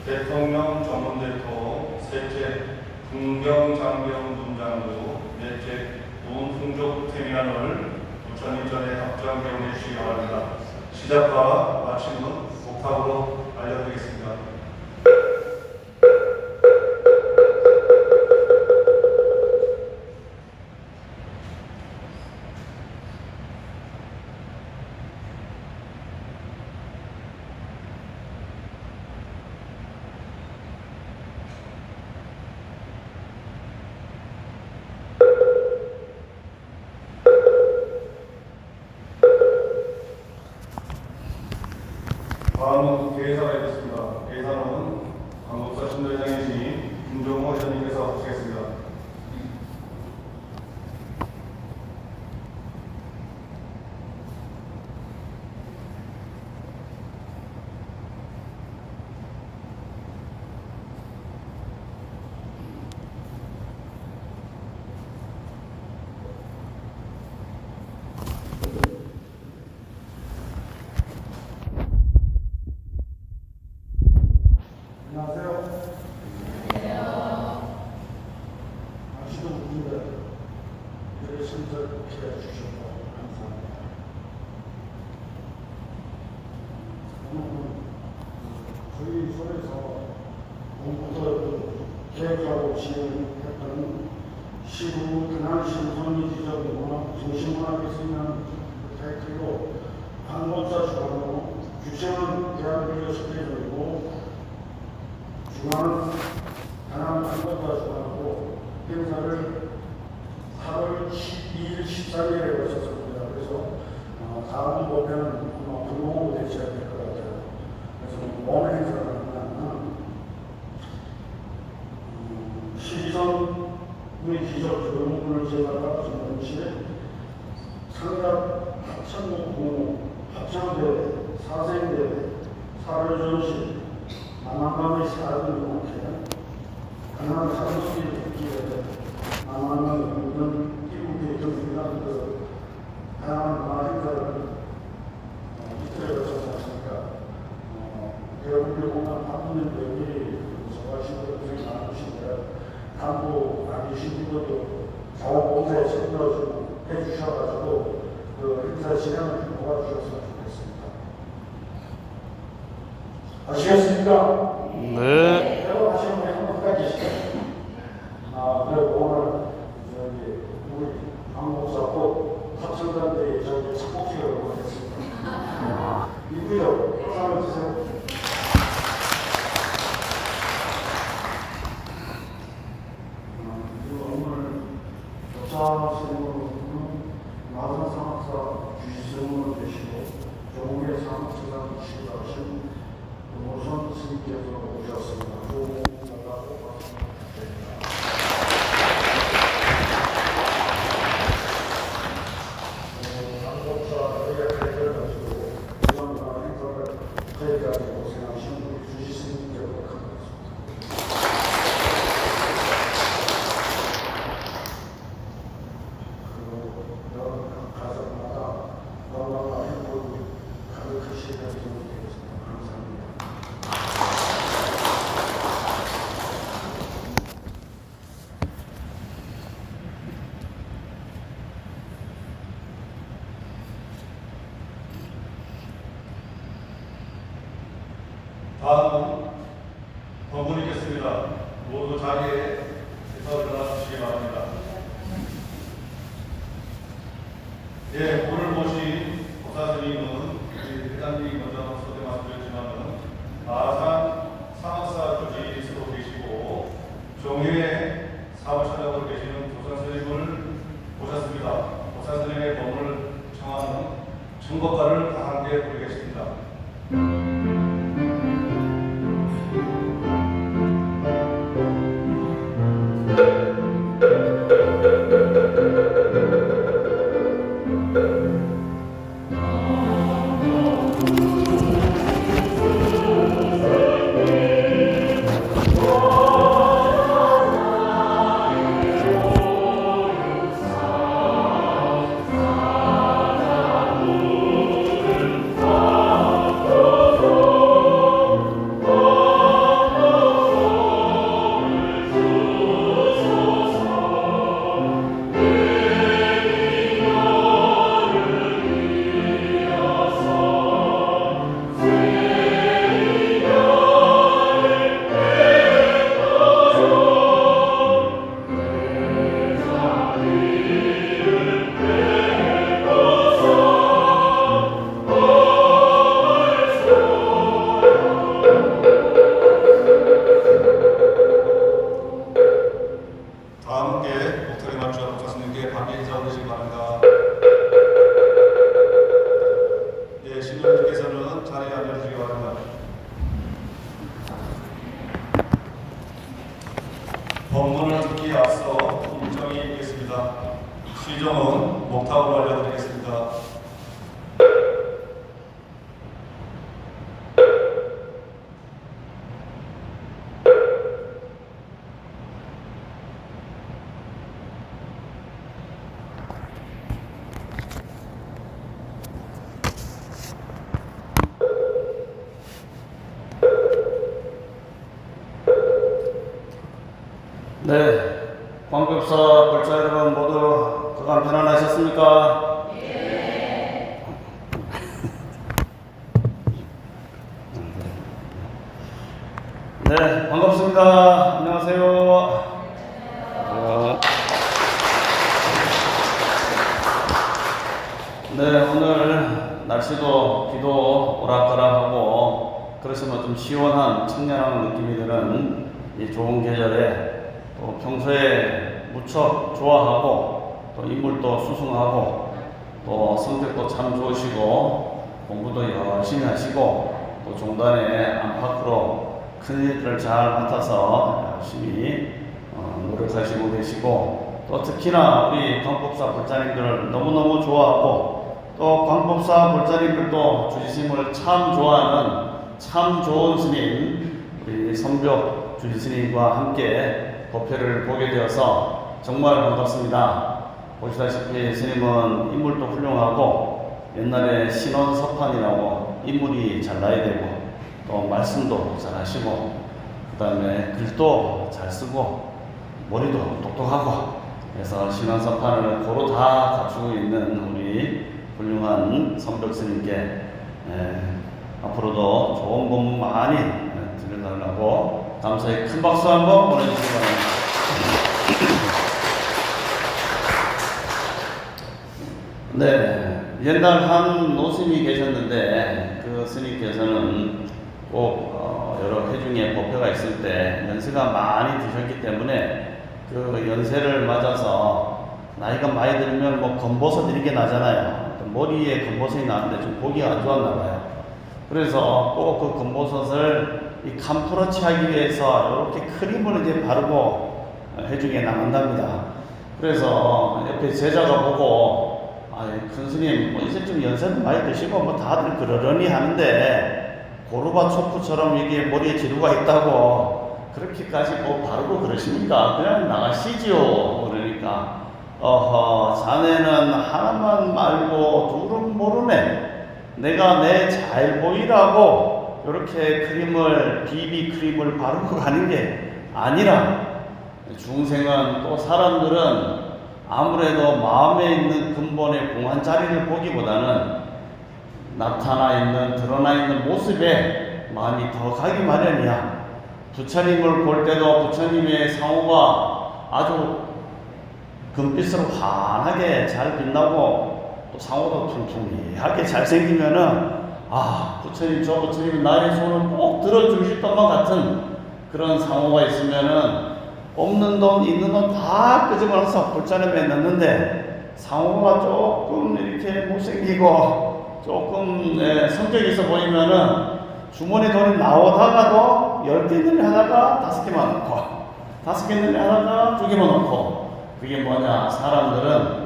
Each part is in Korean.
대통령 전문대표, 셋째 군경장병 문장구, 넷째 문풍족태민안을 부처님 전에 답장 경해 주시기 바랍니다. 시작과 마침은 목탁으로 알려드리겠습니다. 다음은 개사가 있겠습니다. 개사는 광복사 신도회장이시니 김종호 회장님께서 하시겠습니다. 저희 소에서 공부터 계획하고 진행했던 시구 근한신 선리지적 문화 중심문화에 쓰이는 타이틀로 광복사 주관으로 주체는 대한민국 스케줄이고 중앙은 하남 광복사 주관으로 행사를 8월 12일, 13일에 거쳤습니다. 그래서 다음 목표는 불공으로 대체해야 될 것 같아요. 그래서 원 행사를 하면 12선의 기적 조용문을 제작하고 동시에 상납 합창곡 공모, 합창대회, 사생대회, 사료전시, 남한밤의 사학을 이렇게 가난 사무실이 복귀에 남한밤의 모든 이국의 경기나 다양한 문화 행사를 이틀에 걸쳐서 하시니까 대한민국 공간 바쁘는 분들이 소화하시는 고생 많으신데 간부 아니신 분들도 자원봉사에 참여해 주셔가지고 그 행사 진행을 좀 도와주셨으면 좋겠습니다. 아시겠습니까? 네. 여러분 하시는 분이 한 분까지 계시죠? 그리고 오늘 우리 광복사 꼭 합성단들이 저기 착복식을 보냈습니다. 이구요. 사람 주세요. 오늘 역사생으로는 마산 상학사 주지성으로 계시고 조국의 상학처장 이시기도 하신 노선 스님께서 오셨습니다. 조국 나가고 말씀드립니다. 광복사 의약회를 가지고 이런 행사를 저희까지 고생하신 우리 주지스님께서 감사합니다. 여러 가정마다 건강과 행복이 가득하시게 되겠습니다. 감사합니다. 다음은 법문 있겠습니다. 모두 자리에 서서 일어나 주시기 바랍니다. 예, 오늘 모신 보사스님은 우리 회장님이 먼저 소개 말씀드렸지만은 마산 상학사 조직으로 계시고 종회에 사무처장으로 계시는 보사스님을 모셨습니다. 보사스님의 법문을 청하는 청법가를 다 함께 부르겠습니다. 법문을 듣기에 앞서 일정이 있겠습니다. 시정은 목탁으로 알려드리겠습니다. 네, 광급사 불자 여러분 모두 그간 편안하셨습니까? 네, 반갑습니다. 안녕하세요. 네, 오늘 날씨도 비도 오락가락하고 그러시면 좀 시원한 청량한 느낌이 드는 이 좋은 계절에 또 평소에 무척 좋아하고 또 인물도 수승하고 또 성격도 참 좋으시고 공부도 열심히 하시고 또 종단의 안팎으로 큰 일들을 잘 맡아서 열심히 노력하시고 계시고 또 특히나 우리 광법사 불자님들을 너무너무 좋아하고 또 광법사 불자님들도 주지스님을 참 좋아하는 참 좋은 스님 우리 성벽 주지스님과 함께 법회를 보게 되어서 정말 반갑습니다. 보시다시피 스님은 인물도 훌륭하고 옛날에 신원서판이라고 인물이 잘 나야 되고 또 말씀도 잘 하시고 그 다음에 글도 잘 쓰고 머리도 똑똑하고 그래서 신원서판을 고루 다 갖추고 있는 우리 훌륭한 선벽스님께 앞으로도 좋은 법문 많이 드려달라고 감사의 큰 박수 한번 보내주시기 바랍니다. 네, 옛날 한 노스님이 계셨는데 그 스님께서는 꼭 여러 회중의 법회가 있을 때 연세가 많이 드셨기 때문에 그 연세를 맞아서 나이가 많이 들면 뭐 검버섯 이런 게 나잖아요. 머리에 검버섯이 나는데 좀 보기가 안 좋았나 봐요. 그래서 꼭 그 검버섯을 이 감풀어치 하기 위해서 이렇게 크림을 이제 바르고 회중에 나간답니다. 그래서 옆에 제자가 보고 큰 스님 뭐 이제 좀 연세는 많이 드시고 뭐 다들 그러려니 하는데 고르바초프처럼 이게 머리에 지루가 있다고 그렇게까지 뭐 바르고 그러십니까? 그냥 나가시지요. 그러니까 자네는 하나만 말고 둘은 모르네. 내가 내 잘 보이라고 이렇게 크림을 비비 크림을 바르고 가는 게 아니라 중생은 또 사람들은 아무래도 마음에 있는 근본의 공한 자리를 보기보다는 나타나 있는 드러나 있는 모습에 마음이 더 가기 마련이야. 부처님을 볼 때도 부처님의 상호가 아주 금빛으로 환하게 잘 빛나고 또 상호도 퉁퉁하게 잘생기면은 부처님 저 부처님이 나의 손을 꼭 들어주실 것만 같은 그런 상호가 있으면은 없는 돈 있는 돈 다 끄집어내서 불자름에 넣는데 상호가 조금 이렇게 못생기고 조금 성격이 있어 보이면은 주머니 돈이 나오다가도 10개 있는 하나가 5개만 넣고 5개 있는 하나가 2개만 넣고 그게 뭐냐, 사람들은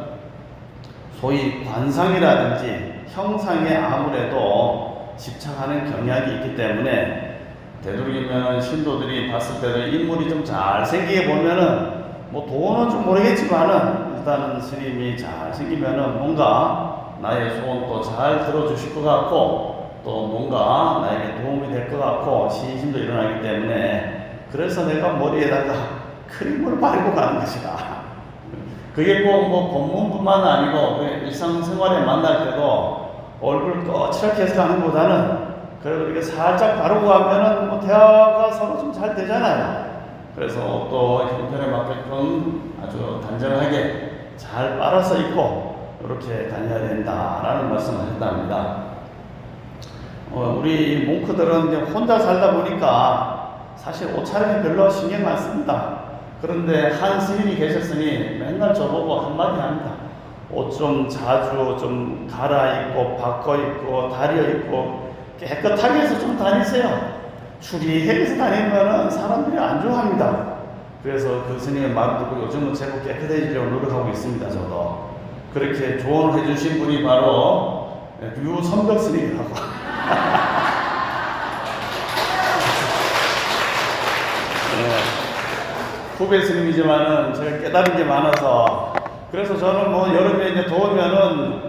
소위 관상이라든지 형상에 아무래도 집착하는 경향이 있기 때문에 되도록이면 신도들이 봤을 때도 인물이 좀 잘생기게 보면은 뭐 돈은 좀 모르겠지만은 일단은 스님이 잘생기면은 뭔가 나의 소원도 잘 들어주실 것 같고 또 뭔가 나에게 도움이 될 것 같고 신심도 일어나기 때문에 그래서 내가 머리에다가 크림을 바르고 가는 것이다. 그게 꼭 뭐 법문뿐만 아니고 일상생활에 만날 때도 얼굴 거칠게 해서 가는 것보다는 그래도 이렇게 살짝 바르고 가면은 뭐 대화가 서로 좀 잘 되잖아요. 그래서 또 형편에 맞게끔 아주 단정하게 잘 빨아서 입고 이렇게 다녀야 된다라는 말씀을 했답니다. 우리 몽크들은 이제 혼자 살다 보니까 사실 옷차림이 별로 신경 안 씁니다. 그런데 한 스님이 계셨으니 맨날 저보고 한마디 합니다. 옷 좀 자주 좀 갈아입고 바꿔입고 다려입고 깨끗하게 해서 좀 다니세요. 추리해서 다니면은 사람들이 안 좋아합니다. 그래서 그 스님의 말을 듣고 요즘은 제법 깨끗해지려고 노력하고 있습니다. 저도 그렇게 조언을 해주신 분이 바로 류선벽 스님이라고. 후배 스님이지만은 제가 깨달은 게 많아서, 그래서 저는 뭐 여름에 이제 더우면은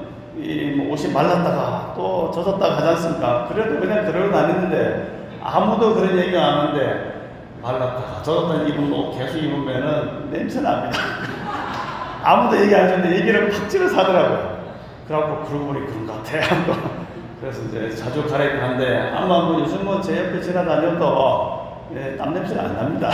뭐 옷이 말랐다가 또 젖었다가 하지 않습니까? 그래도 그냥 그러고 다니는데 아무도 그런 얘기 안 하는데, 말랐다가 젖었다는 입은 옷 계속 입으면은 냄새 납니다. 아무도 얘기 안 하는데 얘기를 팍 집어서 하더라고요. 그래갖고 그러고 보니 그런 것 같아. 그래서 이제 자주 갈아입고 하는데, 아마 뭐 요즘은 제 옆에 지나다녀도 땀 냄새가 안 납니다.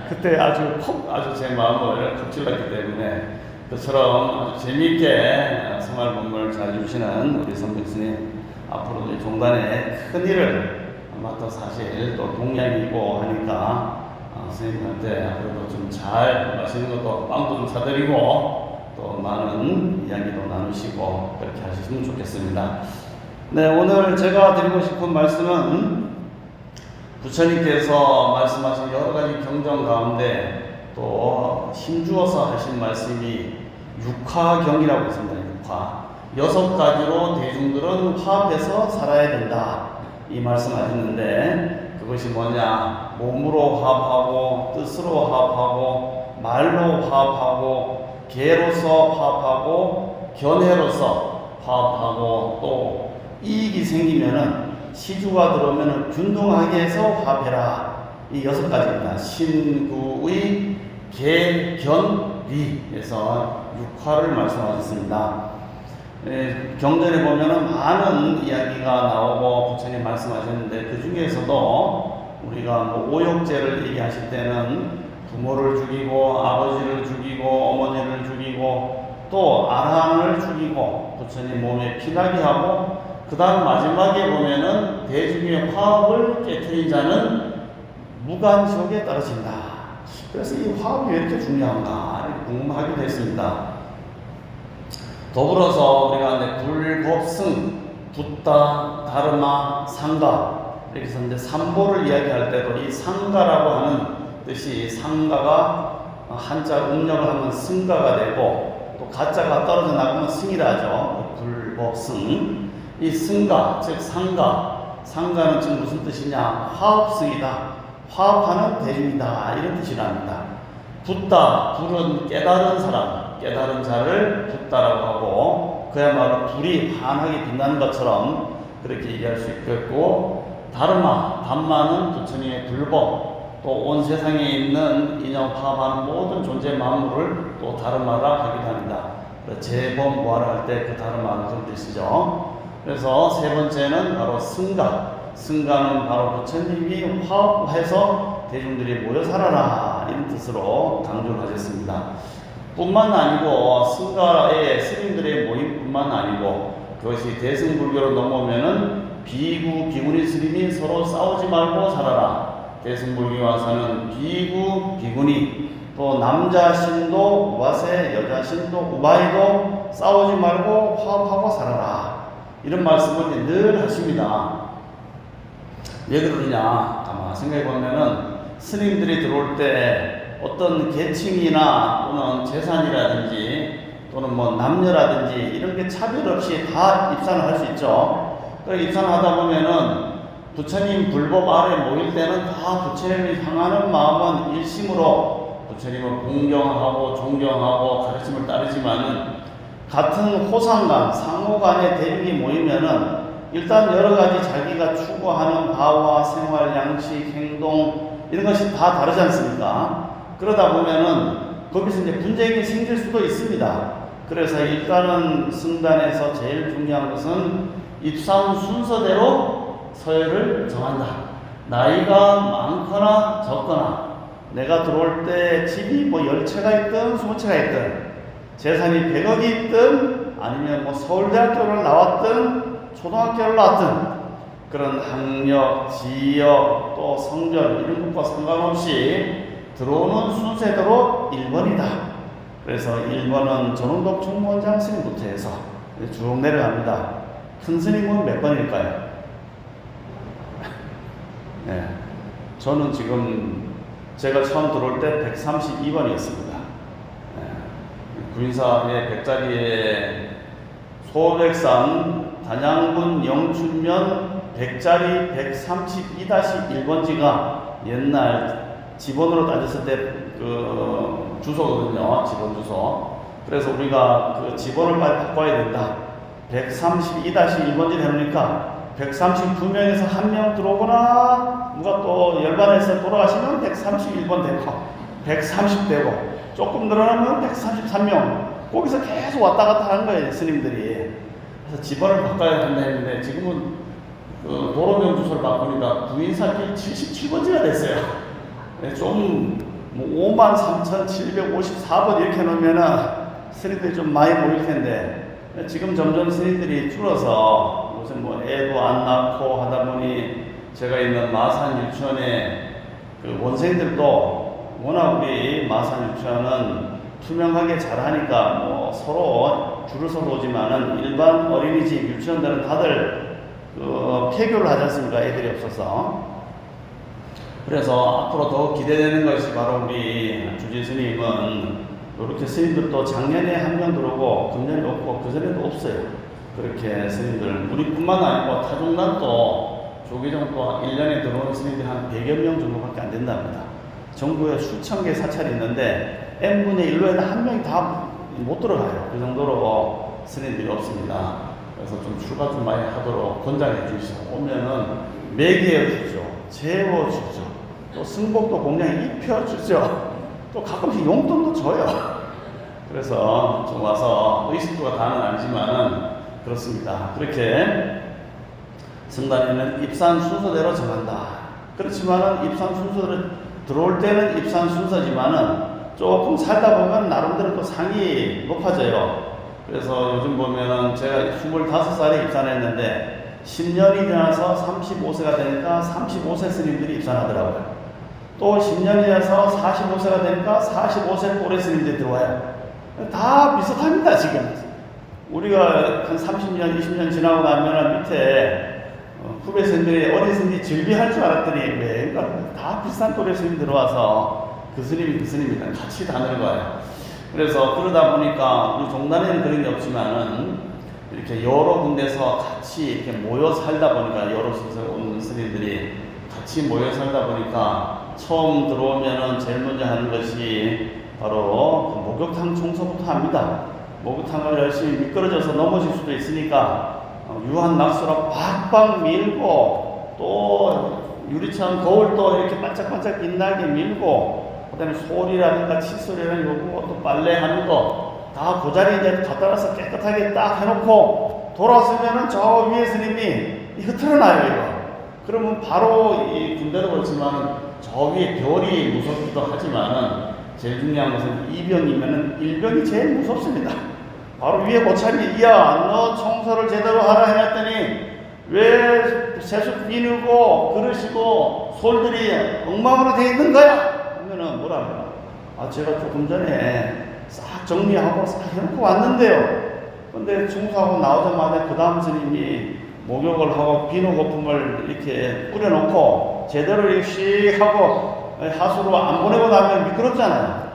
그때 아주 제 마음을 갑질렀기 때문에, 그처럼 아주 재미있게 생활 본문을 잘 주시는 우리 선백 스님, 앞으로도 이 종단의 큰 일을 맡아 사실 또 동양이고 하니까 선생님한테 앞으로도 좀 잘 맛있는 것도 빵도 좀 사드리고 또 많은 이야기도 나누시고 그렇게 하시면 좋겠습니다. 네, 오늘 제가 드리고 싶은 말씀은 부처님께서 말씀하신 여러 가지 경전 가운데 또 힘주어서 하신 말씀이 육화경이라고 있습니다. 육화. 6가지로 대중들은 화합해서 살아야 된다. 이 말씀하셨는데, 그것이 뭐냐? 몸으로 화합하고, 뜻으로 화합하고, 말로 화합하고, 계로서 화합하고, 견해로서 화합하고, 또 이익이 생기면은 시주가 들어오면은 균등하게 해서 화합해라. 이 6가지입니다. 신구의 계, 견, 리에서 육화를 말씀하셨습니다. 경전에 보면은 많은 이야기가 나오고 부처님 말씀하셨는데, 그 중에서도 우리가 뭐 오욕죄를 얘기하실 때는 부모를 죽이고 아버지를 죽이고 어머니를 죽이고 또 아라한을 죽이고 부처님 몸에 피나게 하고, 그 다음 마지막에 보면은 대중의 화합을 깨트린 자는 무간지옥에 떨어진다. 그래서 이 화합이 왜 이렇게 중요한가 궁금하게 됐습니다. 더불어서 우리가 불법승, 붓다, 다르마, 상가 이렇게 해서 이제 삼보를 이야기할 때도 이 상가라고 하는 뜻이, 상가가 한자 음력을 하면 승가가 되고 또 가자가 떨어져 나가면 승이라 하죠. 불법승. 이 승가, 즉 상가, 상가는 지금 무슨 뜻이냐? 화합승이다. 화합하는 대중이다. 이런 뜻이랍니다. 붓다, 불은 깨달은 사람, 깨달은 자를 붓다라고 하고, 그야말로 불이 환하게 빛나는 것처럼 그렇게 얘기할 수 있겠고, 다르마, 담마는 부처님의 불법, 또 온 세상에 있는 인연 화합하는 모든 존재 만물을 또 다르마라 하기도 합니다. 재범부활을 할 때 그 다르마는 그런 뜻이죠. 그래서 세 번째는 바로 승가. 승가는 바로 부처님이 화합해서 대중들이 모여 살아라 이런 뜻으로 강조를 하셨습니다. 뿐만 아니고 승가의 스님들의 모임뿐만 아니고, 그것이 대승불교로 넘어오면은 비구, 비구니 스님이 서로 싸우지 말고 살아라. 대승불교 와서는 비구, 비구니, 또 남자 신도, 우바세, 여자 신도, 우바이도 싸우지 말고 화합하고 살아라. 이런 말씀을 늘 하십니다. 왜 그러느냐? 가만 생각해 보면은 스님들이 들어올 때 어떤 계층이나 또는 재산이라든지 또는 뭐 남녀라든지 이런 게 차별 없이 다 입산을 할 수 있죠. 그래서 입산을 하다 보면은 부처님 불법 아래 모일 때는 다 부처님을 향하는 마음은 일심으로 부처님을 공경하고 존경하고 가르침을 따르지만은, 같은 호상간, 상호간의 대중이 모이면은 일단 여러 가지 자기가 추구하는 바와 생활, 양식, 행동 이런 것이 다 다르지 않습니까? 그러다 보면은 거기서 이제 분쟁이 생길 수도 있습니다. 그래서 일단은 승단에서 제일 중요한 것은 입산 순서대로 서열을 정한다. 나이가 많거나 적거나, 내가 들어올 때 집이 뭐 10채가 있든 20채가 있든, 재산이 100억이 있든 아니면 뭐 서울대학교를 나왔든 초등학교를 나왔든, 그런 학력, 지역, 또 성별 이런 것과 상관없이 들어오는 순서대로 1번이다. 그래서 1번은 전원독 총무원장 스님부터 해서 쭉 내려갑니다. 큰 스님은 몇 번일까요? 네. 저는 지금 제가 처음 들어올 때 132번이었습니다. 구인사의 100자리에 소백산 단양군 영춘면 100자리 132-1번지가 옛날 지번으로 따졌을 때 그 주소거든요. 지번 주소. 그래서 우리가 그 지번을 빨리 바꿔야 된다. 132-1번지 해놓으니까 132명에서 한 명 들어오거나 누가 또 열반해서 돌아가시면 131번 되고 130 되고 조금 늘어나면 133명 거기서 계속 왔다 갔다 하는 거예요. 스님들이. 그래서 지번을 바꿔야 된다 했는데 지금은 그 도로명 주소를 바꾸니까 구인사길 77번지가 됐어요. 좀 53,754번 이렇게 놓으면은 스님들이 좀 많이 모일 텐데 지금 점점 스님들이 줄어서 요새 뭐 애도 안 낳고 하다 보니 제가 있는 마산 유치원에 그 원생들도 워낙 우리 마산 유치원은 투명하게 잘하니까 뭐 서로 줄을 서서 오지만은 일반 어린이집 유치원들은 다들 그 폐교를 하지 않습니까? 애들이 없어서. 그래서 앞으로 더 기대되는 것이 바로 우리 주지 스님은 이렇게 스님들도 작년에 한 명 들어오고 금년에 없고 그전에도 없어요. 그렇게 스님들 우리뿐만 아니고 타종단도 조계종도 1년에 들어오는 스님들이 한 100여 명 정도밖에 안 된답니다. 전국에 수천 개 사찰이 있는데 n분의 1로에는 한 명이 다 못 들어가요. 그 정도로 스님들이 없습니다. 그래서 좀 출가 좀 많이 하도록 권장해 주시죠. 오면은 매기해 주죠. 재워 주죠. 또 승복도 공양에 입혀 주죠. 또 가끔씩 용돈도 줘요. 그래서 좀 와서 의식주가 다는 아니지만은 그렇습니다. 그렇게 성단에는 입산 순서대로 정한다. 그렇지만은 입산 순서대로 들어올 때는 입산 순서지만은 조금 살다 보면 나름대로 또 상이 높아져요. 그래서 요즘 보면은 제가 25살에 입산했는데 10년이 지나서 35세가 되니까 35세 스님들이 입산하더라고요. 또 10년이 지나서 45세가 되니까 45세 또래 스님들이 들어와요. 다 비슷합니다, 지금. 우리가 한 30년, 20년 지나고 나면 밑에 후배 스님들이 어린 스님들이 즐비할 줄 알았더니 왜? 다 비슷한 또래 스님 들어와서 그 스님이 그 스님이랑 같이 다 늙어요. 그래서 그러다 보니까 우리 종단에는 그런 게 없지만은 이렇게 여러 군데서 같이 이렇게 모여 살다 보니까 여러 곳에서 온 스님들이 같이 모여 살다 보니까 처음 들어오면은 제일 먼저 하는 것이 바로 그 목욕탕 청소부터 합니다. 목욕탕을 열심히 미끄러져서 넘어질 수도 있으니까 유한 낙수로 팍팍 밀고 또 유리창 거울도 이렇게 반짝반짝 빛나게 밀고 그다음에 소리라든가 칫솔이라든가 요거 또 빨래하는 거 다 그 자리에 이제 갖다 놔서 깨끗하게 딱 해놓고 돌아서면은 저 위에 스님이 흐트러나요 이거. 그러면 바로 이 군대도 그렇지만 저 위에 별이 무섭기도 하지만은 제일 중요한 것은 이병이면은 일병이 제일 무섭습니다. 바로 위에 고참이 야 너 청소를 제대로 하라 해놨더니 왜 세수 비누고 그러시고 솔들이 엉망으로 돼 있는 거야? 하면은 뭐라 아 제가 조금 전에 싹 정리하고 싹 해놓고 왔는데요. 근데 청소하고 나오자마자 그 다음 스님이 목욕을 하고 비누 거품을 이렇게 뿌려놓고 제대로 이렇게 하고 하수로 안 보내고 나면 미끄럽잖아요.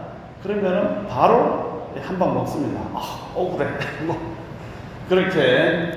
그러면은 바로 한 방 먹습니다. 억울해. 그렇게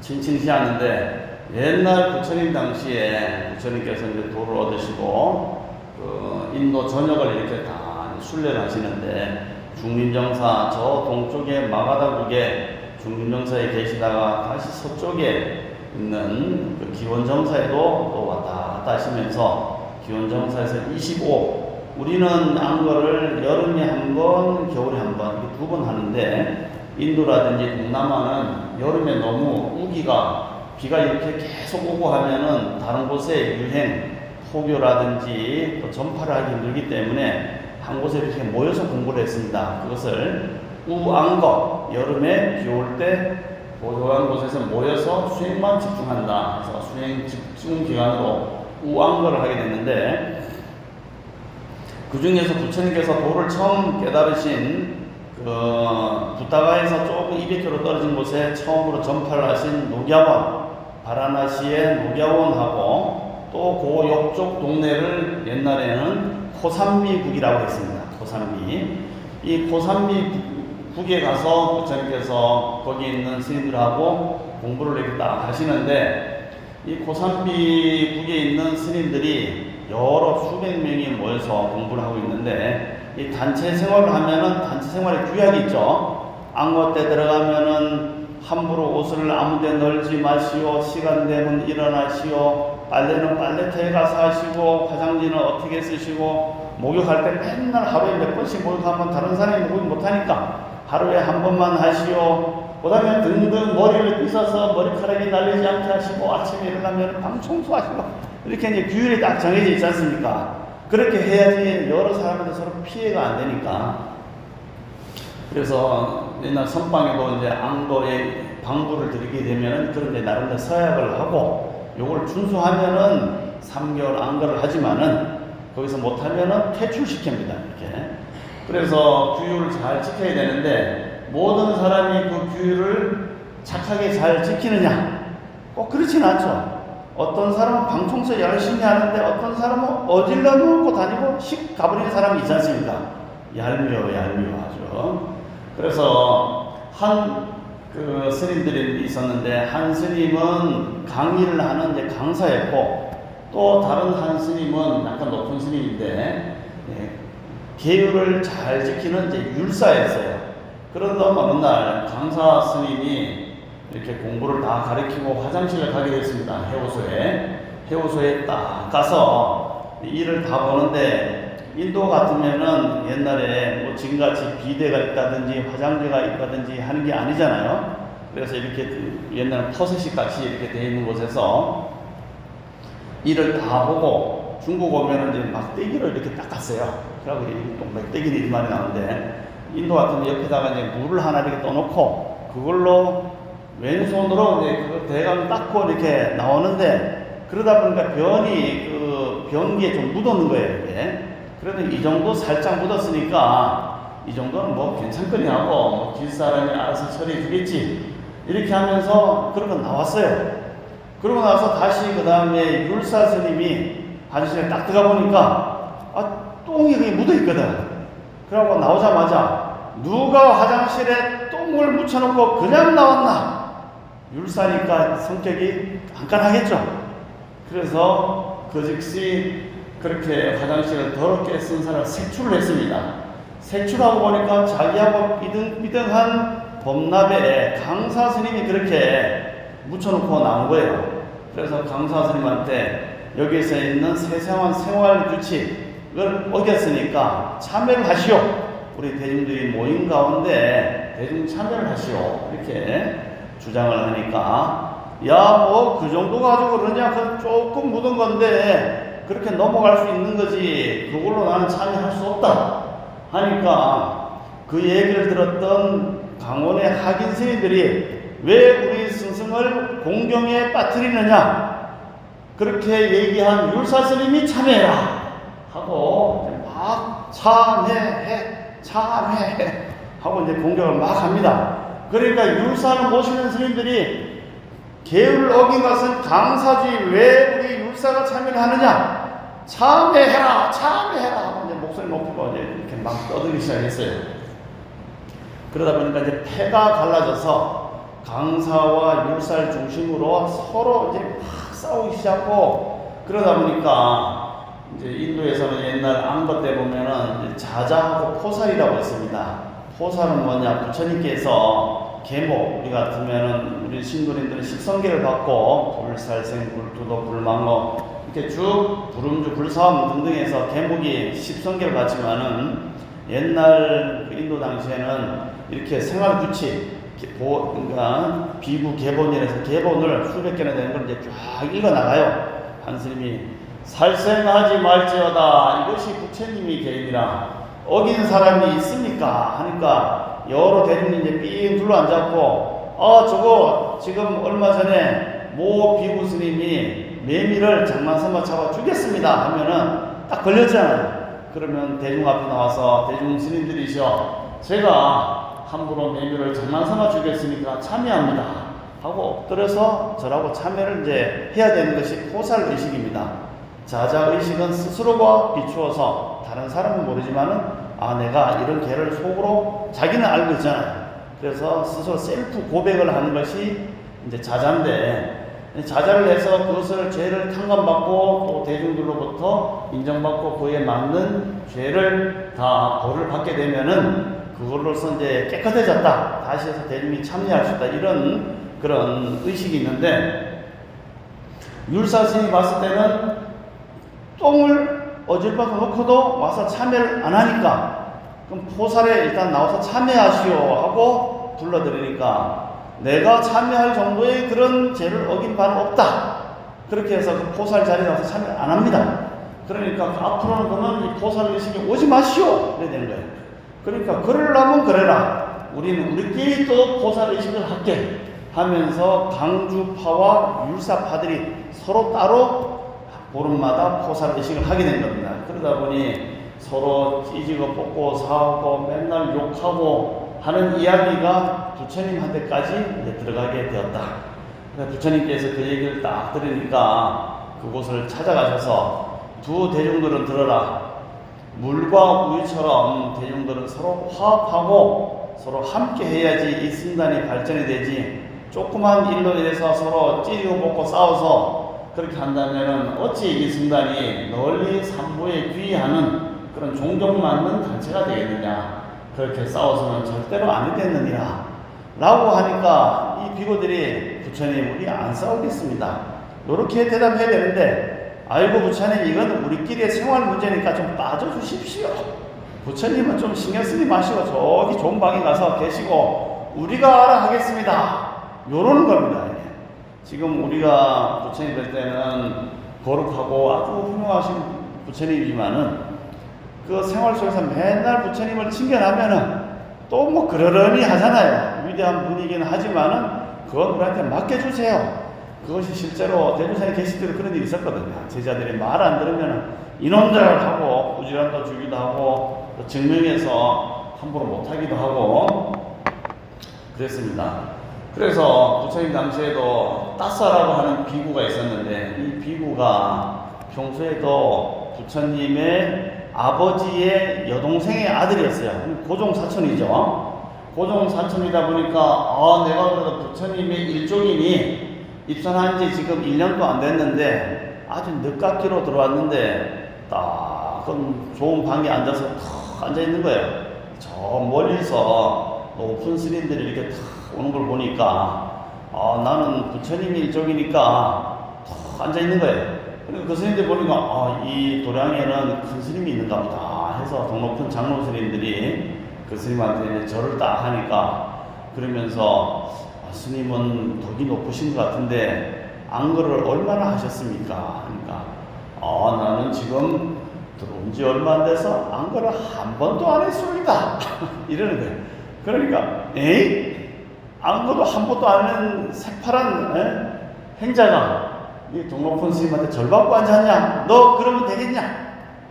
진칭시하는데 옛날 부처님 당시에 부처님께서 이제 도를 얻으시고 그 인도 전역을 이렇게 다 순례하시는데 중림정사 저 동쪽에 마가다국에 중림정사에 계시다가 다시 서쪽에 있는 그 기원정사에도 또 왔다 갔다 하시면서 기원정사에서 25 우리는 안거를 여름에 한 번, 겨울에 한 번, 이렇게 두 번 하는데 인도라든지 동남아는 여름에 너무 우기가 비가 이렇게 계속 오고 하면은 다른 곳에 유행, 포교라든지 또 전파를 하기 힘들기 때문에 한 곳에 이렇게 모여서 공부를 했습니다. 그것을 우안거, 여름에 비 올 때 보조한 곳에서 모여서 수행만 집중한다. 그래서 수행 집중 기간으로 우안거를 하게 됐는데 그 중에서 부처님께서 도를 처음 깨달으신 그 부타가에서 조금 200km 떨어진 곳에 처음으로 전파를 하신 녹야원, 바라나시의 녹야원하고 또 그 옆쪽 동네를 옛날에는 고산비국이라고 했습니다. 고산비. 이 고산비국에 가서 부처님께서 거기 있는 스님들하고 공부를 이렇게 딱 하시는데, 이 고산비국에 있는 스님들이 여러 수백 명이 모여서 공부를 하고 있는데, 이 단체 생활을 하면은 단체 생활에 규약이 있죠. 안것대 들어가면은 함부로 옷을 아무데 널지 마시오. 시간 되면 일어나시오. 빨래는 빨래터에 가서 하시고, 화장지는 어떻게 쓰시고, 목욕할 때 맨날 하루에 몇 번씩 목욕하면 다른 사람이 목욕 못하니까 하루에 한 번만 하시오. 그 다음에 등등 머리를 빗어서 머리카락이 날리지 않게 하시고, 아침에 일어나면 방 청소하시고, 이렇게 이제 규율이 딱 정해져 있지 않습니까? 그렇게 해야지 여러 사람한테 서로 피해가 안 되니까. 그래서 옛날 선방에도 이제 안거에 방부를 드리게 되면은 그런 이제 나름대로 서약을 하고, 요걸 준수하면은 3개월 안거를 하지만은 거기서 못하면은 퇴출시킵니다. 이렇게. 그래서 규율을 잘 지켜야 되는데, 모든 사람이 그 규율을 착하게 잘 지키느냐? 꼭 그렇진 않죠. 어떤 사람은 방청소 열심히 하는데 어떤 사람은 어질러 놓고 다니고 식 가버리는 사람이 있지 않습니까? 얄미워하죠. 그래서 그 스님들이 있었는데, 한 스님은 강의를 하는 이제 강사였고, 또 다른 한 스님은 약간 높은 스님인데, 계율을 잘 지키는 이제 율사였어요. 그러다 어느 날 강사 스님이 이렇게 공부를 다 가르치고 화장실을 가게 됐습니다. 해우소에 딱 가서 일을 다 보는데, 인도 같으면은 옛날에 뭐 지금같이 비데가 있다든지 화장지가 있다든지 하는 게 아니잖아요. 그래서 이렇게 옛날 퍼셋이 같이 이렇게 돼 있는 곳에서 일을 다 보고, 중국 오면은 이제 막대기로 이렇게 닦았어요. 그러고 또 막대기는 일만이 나오는데, 인도 같으면 옆에다가 이제 물을 하나 이렇게 떠놓고 그걸로 왼손으로 이제 그 대강 닦고 이렇게 나오는데, 그러다 보니까 그 변기에 좀 묻었는 거예요, 이게. 그래도 이 정도 살짝 묻었으니까 이 정도는 뭐 괜찮거니 하고, 뭐 뒷사람이 알아서 처리해 주겠지, 이렇게 하면서 그러고 나왔어요. 그러고 나서 다시 그 다음에 율사 스님이 화장실에 딱 들어가 보니까 똥이 거기 묻어 있거든. 그러고 나오자마자 누가 화장실에 똥을 묻혀놓고 그냥 나왔나? 율사니까 성격이 깐깐하겠죠. 그래서 그 즉시 그렇게 화장실을 더럽게 쓴 사람을 색출을 했습니다. 색출하고 보니까 자기하고 삐등삐등한 범납에 강사 스님이 그렇게 묻혀놓고 나온 거예요. 그래서 강사 스님한테 여기서 있는 세상한 생활 규칙을 어겼으니까 참여를 하시오. 우리 대중들이 모인 가운데 대중 참여를 하시오. 이렇게 주장을 하니까, 야, 뭐 그 정도 가지고 그러냐? 그건 조금 묻은 건데 그렇게 넘어갈 수 있는 거지, 그걸로 나는 참여할 수 없다 하니까, 그 얘기를 들었던 강원의 학인 스님들이 왜 우리 스승을 공경에 빠뜨리느냐, 그렇게 얘기한 율사 스님이 참여해라 하고 막 참여해 하고 이제 공격을 막 합니다. 그러니까 율사를 모시는 스님들이 계율을 어긴 것은 강사지 왜 우리 율사가 참여를 하느냐, 참여해라 하고 이제 목소리 높이고 이제 이렇게 막 떠들기 시작했어요. 그러다 보니까 이제 패가 갈라져서 강사와 율사를 중심으로 서로 이제 막 싸우기 시작하고, 그러다 보니까 이제 인도에서는 옛날 안거 때 보면은 이제 자자하고 포살이라고 했습니다. 포살은 뭐냐, 부처님께서 계목, 우리 같으면은 우리 신도림들은 십성계를 받고 불살생, 불투도, 불망어 이렇게 쭉 부름주, 불사음 등등해서 계목이 십성계를 받지만은, 옛날 인도 당시에는 이렇게 생활규칙, 그러니까 비구 계본이라서 계본을 수백 개나 되는 걸 이제 쫙 읽어 나가요. 한 스님이 살생하지 말지어다, 이것이 부처님이 계획이라 어긴 사람이 있습니까? 하니까 여러 대중이 이제 삥 둘러 앉았고, 저거 지금 얼마 전에 모 비구 스님이 매미를 장난삼아 잡아 죽였습니다 하면은 딱 걸렸잖아요. 그러면 대중 앞에 나와서, 대중 스님들이시여, 제가 함부로 매미를 장난삼아 죽였으니까 참여합니다 하고 엎드려서 절하고 참여를 이제 해야 되는 것이 포살 의식입니다. 자자의식은 스스로가 비추어서 다른 사람은 모르지만은 내가 이런 죄를 속으로 자기는 알고 있잖아요. 그래서 스스로 셀프 고백을 하는 것이 이제 자자인데, 자자를 해서 그것을 죄를 탕감받고 또 대중들로부터 인정받고 그에 맞는 죄를 다 벌을 받게 되면은 그걸로서 이제 깨끗해졌다, 다시 해서 대중이 참여할 수 있다, 이런 그런 의식이 있는데, 율사 스님이 봤을 때는 똥을 어질러서 놓고도 와서 참여를 안 하니까, 그럼 포살에 일단 나와서 참여하시오 하고 불러드리니까 내가 참여할 정도의 그런 죄를 어긴 바는 없다, 그렇게 해서 그 포살 자리에 와서 참여를 안 합니다. 그러니까 앞으로는 그러면 이 포살 의식이 오지 마시오 이래야 되는 거예요. 그러니까 그러려면 그래라, 우리는 우리끼리 또 포살 의식을 할게 하면서 강주파와 율사파들이 서로 따로 보름마다 포살 의식을 하게 된 겁니다. 그러다 보니 서로 찌지고 뽑고 싸우고 맨날 욕하고 하는 이야기가 부처님한테까지 이제 들어가게 되었다. 부처님께서 그 얘기를 딱 들으니까 그곳을 찾아가셔서 두 대중들은 들어라. 물과 우유처럼 대중들은 서로 화합하고 서로 함께 해야지 이 승단이 발전이 되지, 조그만 일로 인해서 서로 찌르고 뽑고 싸워서 그렇게 한다면은 어찌 이 승단이 널리 삼부에 귀의하는 그런 종종 맞는 단체가 되겠느냐, 그렇게 싸워서는 절대로 안 되겠느니라 라고 하니까 이 비구들이 부처님 우리 안 싸우겠습니다 이렇게 대답해야 되는데, 아이고 부처님 이건 우리끼리의 생활 문제니까 좀 빠져주십시오. 부처님은 좀 신경 쓰지 마시고 저기 좋은 방에 가서 계시고 우리가 알아 하겠습니다, 요러는 겁니다. 지금 우리가 부처님 뵐 때는 거룩하고 아주 훌륭하신 부처님이지만은 그 생활 속에서 맨날 부처님을 칭견하면은 또 뭐 그러려니 하잖아요. 위대한 분이긴 하지만은 그건 우리한테 맡겨주세요. 그것이 실제로 대조선에 계실 때도 그런 일이 있었거든요. 제자들이 말 안 들으면 이놈들 하고 부지런도 주기도 하고 또 증명해서 함부로 못하기도 하고 그랬습니다. 그래서 부처님 당시에도 따싸라고 하는 비구가 있었는데, 이 비구가 평소에도 부처님의 아버지의 여동생의 아들이었어요. 고종 사촌이죠. 고종 사촌이다 보니까 내가 그래도 부처님의 일족이니 입선한 지 지금 1년도 안 됐는데 아주 늦깎이로 들어왔는데 딱 좋은 방에 앉아서 탁 앉아 있는 거예요. 저 멀리서 높은 스님들이 이렇게 탁 오는 걸 보니까 나는 부처님의 일족이니까 탁 앉아 있는 거예요. 그리고 그 스님들 보니까 이 도량에는 큰 스님이 있는가 보다 해서 더 높은 장로 스님들이 그 스님한테 절을 딱 하니까, 그러면서 스님은 덕이 높으신 것 같은데 안거를 얼마나 하셨습니까? 그러니까 나는 지금 들어온 지 얼마 안 돼서 안거를 한 번도 안 했습니다 이러는 거예요. 그러니까 안거도 한 번도 안 하는 새파란 행자가 이 동높은 스님한테 절 받고 앉았냐? 너 그러면 되겠냐?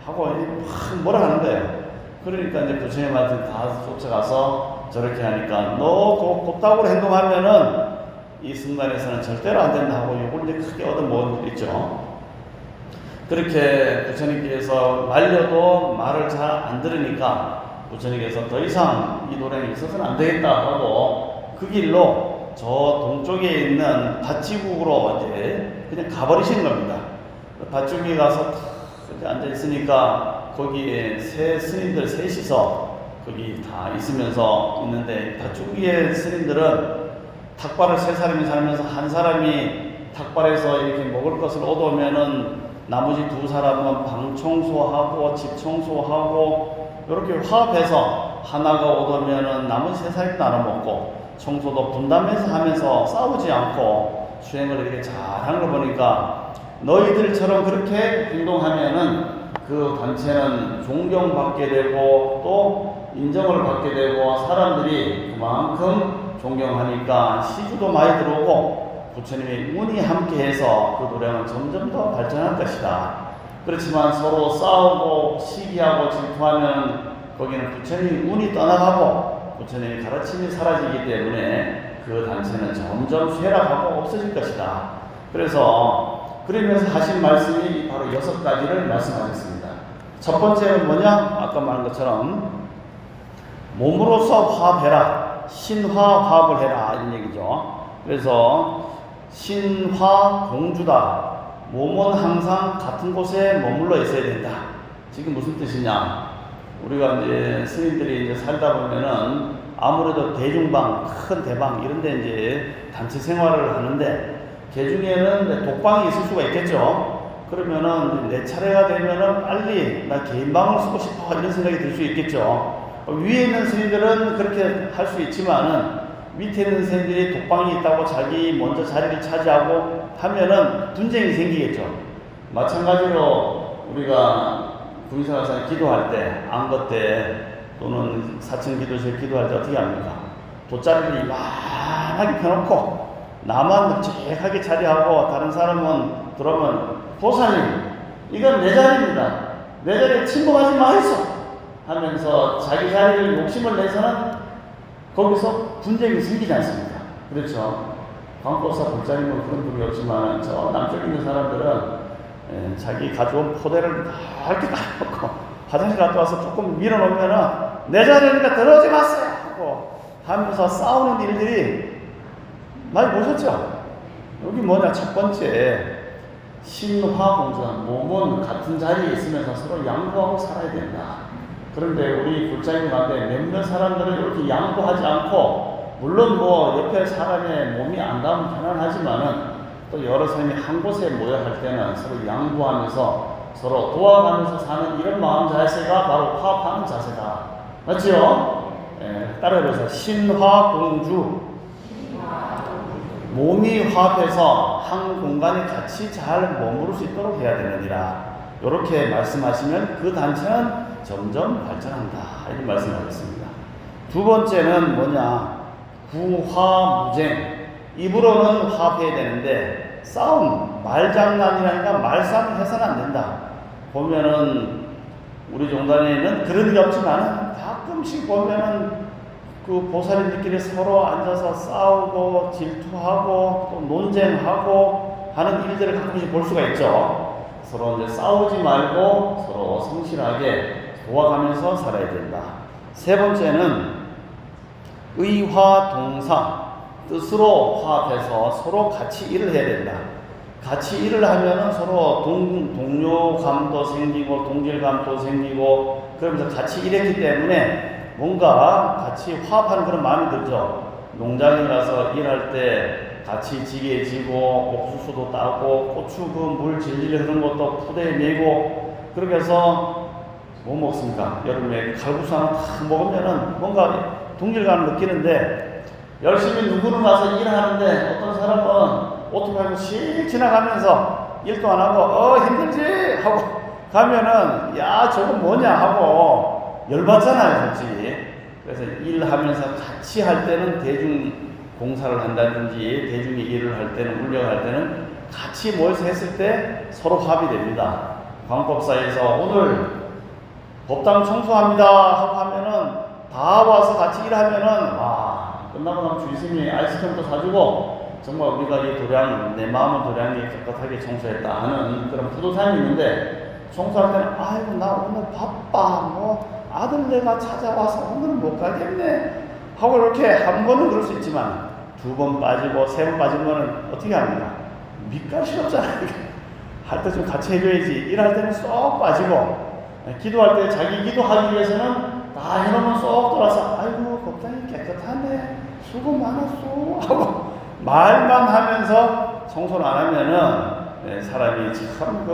하고 막 뭐라 하는 거예요. 그러니까 이제 부처님한테 다 쫓아가서 저렇게 하니까 너 곱다구로 행동하면은 이 승단에서는 절대로 안 된다 하고 요걸 이제 크게 얻어먹은 거 있죠. 그렇게 부처님께서 말려도 말을 잘 안 들으니까 부처님께서 더 이상 이 도량에 있어서는 안 되겠다 하고 그 길로 저 동쪽에 있는 밭지국으로 이제 그냥 가버리신 겁니다. 밭지국에 가서 이제 앉아 있으니까 거기에 세 스님들 셋이서 거기 다 있으면서 있는데, 밭지국의 스님들은 탁발을 세 사람이 살면서 한 사람이 탁발에서 이렇게 먹을 것을 얻어오면은 나머지 두 사람은 방 청소하고 집 청소하고 이렇게 화합해서 하나가 얻어오면은 나머지 세 사람이 나눠 먹고 청소도 분담해서 하면서 싸우지 않고 수행을 이렇게 잘 하는 걸 보니까 너희들처럼 그렇게 행동하면은 그 단체는 존경받게 되고 또 인정을 받게 되고 사람들이 그만큼 존경하니까 시주도 많이 들어오고 부처님의 운이 함께해서 그 도량은 점점 더 발전할 것이다. 그렇지만 서로 싸우고 시기하고 질투하면 거기는 부처님의 운이 떠나가고 부처님의 가르침이 사라지기 때문에 그 단체는 점점 쇠락하고 없어질 것이다. 그래서 그러면서 하신 말씀이 바로 6가지를 말씀하셨습니다. 첫 번째는 뭐냐? 아까 말한 것처럼 몸으로서 화합해라. 신화 화합을 해라. 이런 얘기죠. 그래서 신화 공주다. 몸은 항상 같은 곳에 머물러 있어야 된다. 지금 무슨 뜻이냐? 우리가 이제 스님들이 이제 살다 보면은 아무래도 대중방, 큰 대방 이런 데 이제 단체 생활을 하는데 그 중에는 독방이 있을 수가 있겠죠. 그러면은 내 차례가 되면은 빨리 나 개인방을 쓰고 싶어 이런 생각이 들 수 있겠죠. 위에 있는 스님들은 그렇게 할 수 있지만은 밑에 있는 스님들이 독방이 있다고 자기 먼저 자리를 차지하고 하면은 분쟁이 생기겠죠. 마찬가지로 우리가 구인사 가서 기도할 때, 안거 때 또는 사층 기도실 기도할 때 어떻게 합니까? 돗자리를 이만하게 펴놓고 나만 묵직하게 자리하고 다른 사람은 들어오면 보살님 이건 내 자리입니다. 내 자리에 침범하지 마이소 하면서 자기 자리를 욕심을 내서는 거기서 분쟁이 생기지 않습니까? 그렇죠. 광법사 볼자리는 그런 분이 없지만 저 남쪽에 있는 사람들은 자기 가져온 포대를 이렇게 까놓고 화장실 갔다 와서 조금 밀어놓으면은 내 자리니까 들어오지 마세요 하고 하면서 싸우는 일들이 많이 보셨죠? 여기 뭐냐? 첫 번째 신화공전, 몸은 같은 자리에 있으면서 서로 양보하고 살아야 된다. 그런데 우리 불자님한테 몇몇 사람들은 이렇게 양보하지 않고 물론 뭐 옆에 사람의 몸이 안 닿으면 편안하지만은 또 여러 사람이 한 곳에 모여 할 때는 서로 양보하면서 서로 도와가면서 사는 이런 마음 자세가 바로 화합하는 자세다. 맞지요? 따라해서 신화공주. 몸이 화합해서 한 공간에 같이 잘 머무를 수 있도록 해야 되느니라. 이렇게 말씀하시면 그 단체는 점점 발전한다. 이런 말씀하셨습니다. 두 번째는 뭐냐? 구화무쟁. 입으로는 화합해야 되는데 싸움, 말장난이라니까 말싸움 해서는 안 된다. 보면은 우리 종단에는 그런 게 없지만 가끔씩 보면은 그 보살님들끼리 서로 앉아서 싸우고 질투하고 또 논쟁하고 하는 일들을 가끔씩 볼 수가 있죠. 서로 이제 싸우지 말고 서로 성실하게 도와가면서 살아야 된다. 세 번째는 의화동사. 뜻으로 화합해서 서로 같이 일을 해야 된다. 같이 일을 하면은 서로 동료감도 생기고 동질감도 생기고 그러면서 같이 일했기 때문에 뭔가 같이 화합하는 그런 마음이 들죠. 농장에 가서 일할 때 같이 지게 지고 옥수수도 따고 고추 그 물 질질 흐르는 것도 푸대에 메고 그렇게 해서 뭐 먹습니까? 여름에 칼국수 하나 탁 먹으면은 뭔가 동질감을 느끼는데 열심히 누구는 와서 일하는데 어떤 사람은 오토바이로 씩 지나가면서 일도 안 하고 힘들지 하고 가면은 야 저거 뭐냐 하고 열받잖아요 솔직히. 그래서 일하면서 같이 할 때는 대중 공사를 한다든지 대중이 일을 할 때는 운영을 할 때는 같이 모여서 했을 때 서로 합이 됩니다. 광법사에서 오늘 법당 청소합니다 하고 하면은 다 와서 같이 일하면은 와 끝나고 나면 주임이 아이스크림도 사주고 정말 우리가 이 도량 내 마음은 도량이 깨끗하게 청소했다 하는 그런 뿌듯함이 있는데 청소할 때는 아이고 나 오늘 바빠 뭐 아들 내가 찾아와서 오늘은 못 가겠네 하고 이렇게 한 번은 그럴 수 있지만 두 번 빠지고 세 번 빠지면 어떻게 합니까? 밑값이 없잖아요. 할 때 좀 같이 해줘야지. 일할 때는 쏙 빠지고 기도할 때 자기 기도하기 위해서는 다 해놓으면 쏙 돌아서 아이고 법당이 깨끗하네 수고 많았어 하고 말만 하면서 청소를 안 하면은 사람이 참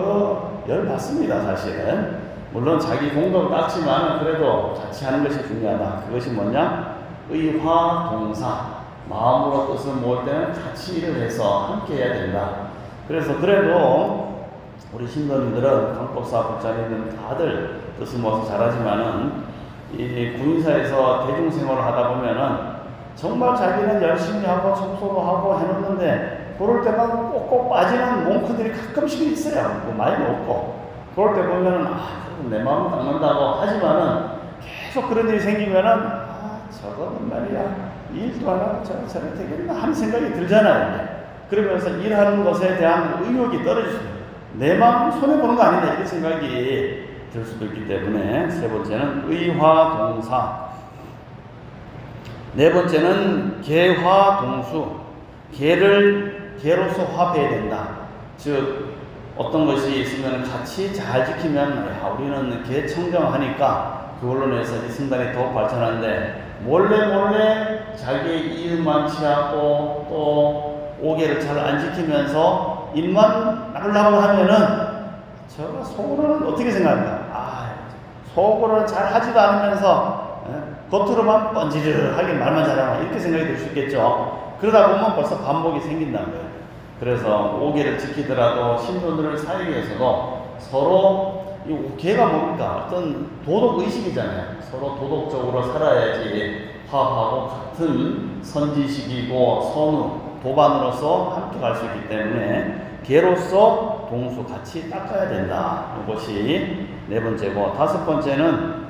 열받습니다 사실은. 물론 자기 공덕을 닦지만 그래도 같이 하는 것이 중요하다. 그것이 뭐냐? 의화동사. 마음으로 뜻을 모을 때는 같이 일을 해서 함께 해야 된다. 그래서 그래도 우리 신도님들은 광법사 법자님들은 다들 뜻을 모아서 잘하지만은 이 구인사에서 대중생활을 하다 보면은 정말 자기는 열심히 하고 청소도 하고 해놓는데 그럴 때만 꼭꼭 빠지는 몽크들이 가끔씩 있어요. 뭐 많이는 없고 그럴 때 보면은 내 마음 닦는다고 하지만은 계속 그런 일이 생기면은 저거는 말이야 일도 안 하고 저래 되겠나 하는 생각이 들잖아요. 그러면서 일하는 것에 대한 의욕이 떨어지죠. 내 마음 손해보는 거 아니냐 이런 생각이 들 수도 있기 때문에 세 번째는 의화동사. 네 번째는 계화동수. 계로서 화합해야 된다. 즉 어떤 것이 있으면 같이 잘 지키면 우리는 계청정하니까 그걸로 인해서 이 승단이 더욱 발전하는데 몰래 자기의 이익만 취하고 또 오계를 잘 안 지키면서 입만 나르라고 하면은 제가 속으로는 어떻게 생각합니까? 속으로는 잘 하지도 않으면서 겉으로만 번지르하게 말만 잘하나 이렇게 생각이 들 수 있겠죠. 그러다 보면 벌써 반복이 생긴다는 거예요. 그래서 오계를 지키더라도 신도들을 사이에서도 서로 이 계가 뭡니까? 어떤 도덕 의식이잖아요. 서로 도덕적으로 살아야지 화합하고 같은 선지식이고 선우, 도반으로서 함께 갈 수 있기 때문에 계로서 동수 같이 닦아야 된다. 이것이 네 번째고, 다섯 번째는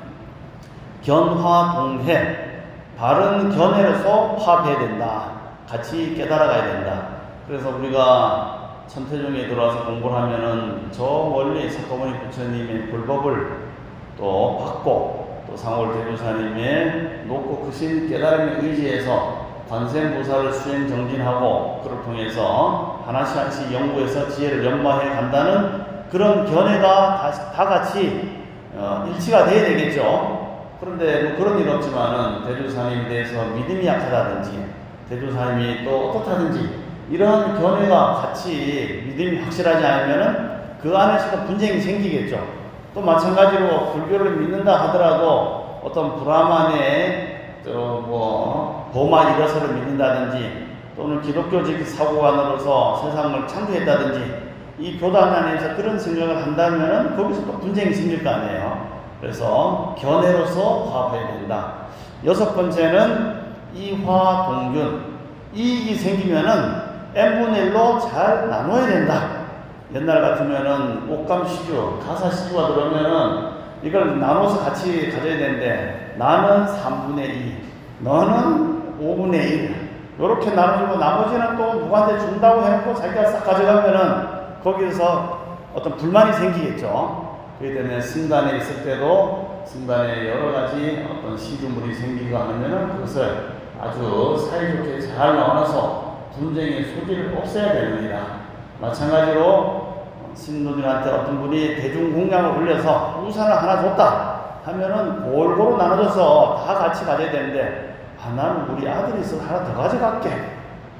견화동해. 바른 견해로서 화합해야 된다. 같이 깨달아가야 된다. 그래서 우리가 천태종에 들어와서 공부를 하면은 저 멀리 석가모니 부처님의 불법을 또 받고 또 상월 대조사님의 높고 크신 깨달음에 의지해서 관세음보살을 수행 정진하고 그를 통해서 하나씩 연구해서 지혜를 연마해 간다는 그런 견해가 다 같이 일치가 돼야 되겠죠. 그런데 뭐 그런 일 없지만은 대조사님에 대해서 믿음이 약하다든지 대조사님이 또 어떻다든지 이러한 견해가 같이 믿음이 확실하지 않으면은 그 안에서도 분쟁이 생기겠죠. 또 마찬가지로 불교를 믿는다 하더라도 어떤 브라만의 보마 일어서를 믿는다든지 또는 기독교적 사고관으로서 세상을 창조했다든지 이 교단 안에서 그런 생각을 한다면은 거기서 또 분쟁이 생길 거 아니에요. 그래서 견해로서 화합해야 된다. 여섯 번째는 이화동균. 이익이 생기면은 n분의 1로 잘 나눠야 된다. 옛날 같으면은 옷감시주, 가사시주가 들어오면은 이걸 나눠서 같이 가져야 되는데 나는 3분의 2, 너는 5분의 1 이렇게 나눠주고 나머지는 또 누구한테 준다고 해놓고 자기가 싹 가져가면은 거기서 어떤 불만이 생기겠죠. 그렇기 때문에 승단에 있을 때도 승단에 여러 가지 어떤 시주물이 생기고 하면은 그것을 아주 사이좋게 잘 나눠서 분쟁의 소지를 없애야 됩니다. 마찬가지로 신도들한테 어떤 분이 대중공양을 올려서 우산을 하나 줬다 하면은 골고루 나눠줘서 다 같이 가져야 되는데 나는 우리 아들이 있어 하나 더 가져갈게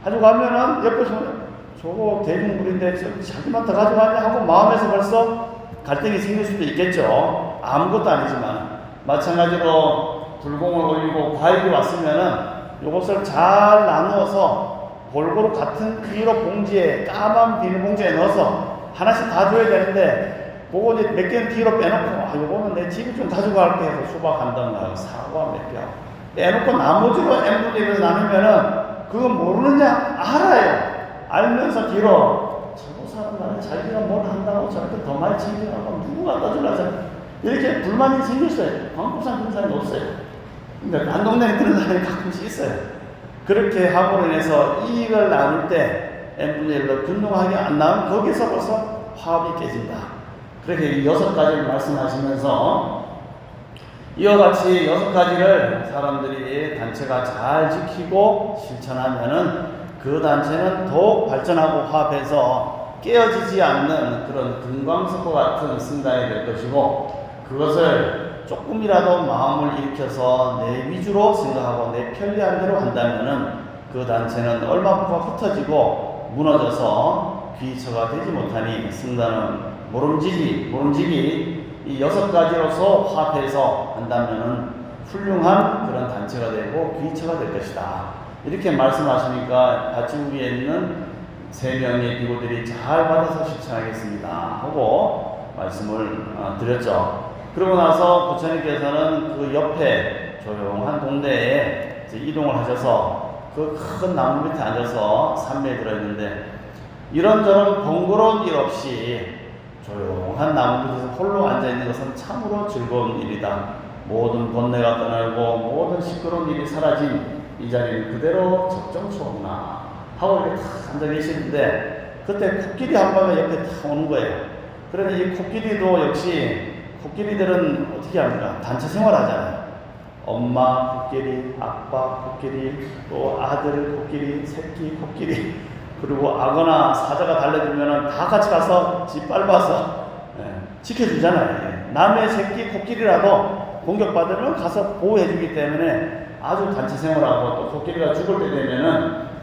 가지고 가면은 옆에서 저거 대중물인데 자기만 더 가져가냐 하고 마음에서 벌써 갈등이 생길 수도 있겠죠. 아무것도 아니지만 마찬가지로 불공을 올리고 과일이 왔으면은 이것을 잘 나누어서 골고루 같은 비닐로 봉지에 까만 비닐 봉지에 넣어서 하나씩 다 줘야 되는데 그거 이제 몇 개는 뒤로 빼놓고 이거는 내 집에 좀 가져갈게 해서 수박 한 덩, 사과 몇 개 빼놓고 나머지로 n분의 1을 나누면은 그거 모르느냐 알아요. 알면서 뒤로 저거 사람 자기가 뭘 한다고 저렇게 더 많이 챙겨가고 누구 갖다 주려고 이렇게 불만이 생겼어요. 광급산 그런 사람이 없어요. 근데 한 동네에 그런 사람이 가끔씩 있어요. 그렇게 함으로 인해서 이익을 나눌 때 n분의 1로 균등하게 안 나오면 거기서 벌써 화합이 깨진다. 그렇게 6가지를 말씀하시면서 이와 같이 6가지를 사람들이 단체가 잘 지키고 실천하면은 그 단체는 더욱 발전하고 화합해서 깨어지지 않는 그런 금광석과 같은 승단이 될 것이고 그것을 조금이라도 마음을 일으켜서 내 위주로 생각하고 내 편리한 대로 한다면은 그 단체는 얼마부터 흩어지고 무너져서 귀처가 되지 못하니 승단은 모름지기 이 6가지로서 화합해서 한다면은 훌륭한 그런 단체가 되고 귀처가 될 것이다. 이렇게 말씀하시니까 밭지구에 있는 3명의 비구들이 잘 받아서 실천하겠습니다 하고 말씀을 드렸죠. 그러고 나서 부처님께서는 그 옆에 조용한 동네에 이동을 하셔서 그 큰 나무 밑에 앉아서 산매에 들어있는데 이런저런 번거로운 일 없이 조용한 나무 밑에서 홀로 앉아있는 것은 참으로 즐거운 일이다. 모든 번뇌가 떠나고 모든 시끄러운 일이 사라진 이 자리는 그대로 적정초구나 하고 이렇게 탁 앉아 계시는데 그때 코끼리 한 마리가 옆에 탁 오는 거예요. 그런데 이 코끼리도 역시 코끼리들은 어떻게 합니까? 단체 생활하잖아요. 엄마 코끼리, 아빠 코끼리, 또 아들 코끼리, 새끼 코끼리, 그리고 아거나 사자가 달려들면 다 같이 가서 짓밟아서 지켜주잖아요. 남의 새끼 코끼리라도 공격받으면 가서 보호해주기 때문에 아주 단체 생활하고, 또 코끼리가 죽을 때 되면은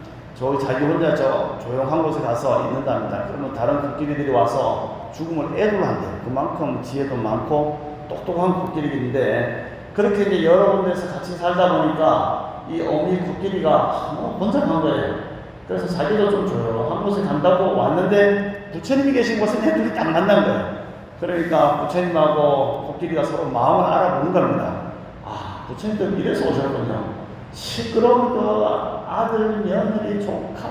자기 혼자 조용한 곳에 가서 있는답니다. 그러면 다른 코끼리들이 와서 죽음을 애도한대요. 그만큼 지혜도 많고 똑똑한 코끼리인데, 그렇게 이제 여러 군데서 같이 살다 보니까 이 어미 코끼리가 너무 번잡한 거예요. 그래서 자기도 좀 조용한 곳에 간다고 왔는데 부처님이 계신 곳은 애들이 딱 만난 거예요. 그러니까 부처님하고 코끼리가 서로 마음을 알아보는 겁니다. 아, 부처님도 이래서 오셨군요. 시끄러운 그 아들, 며느리, 조카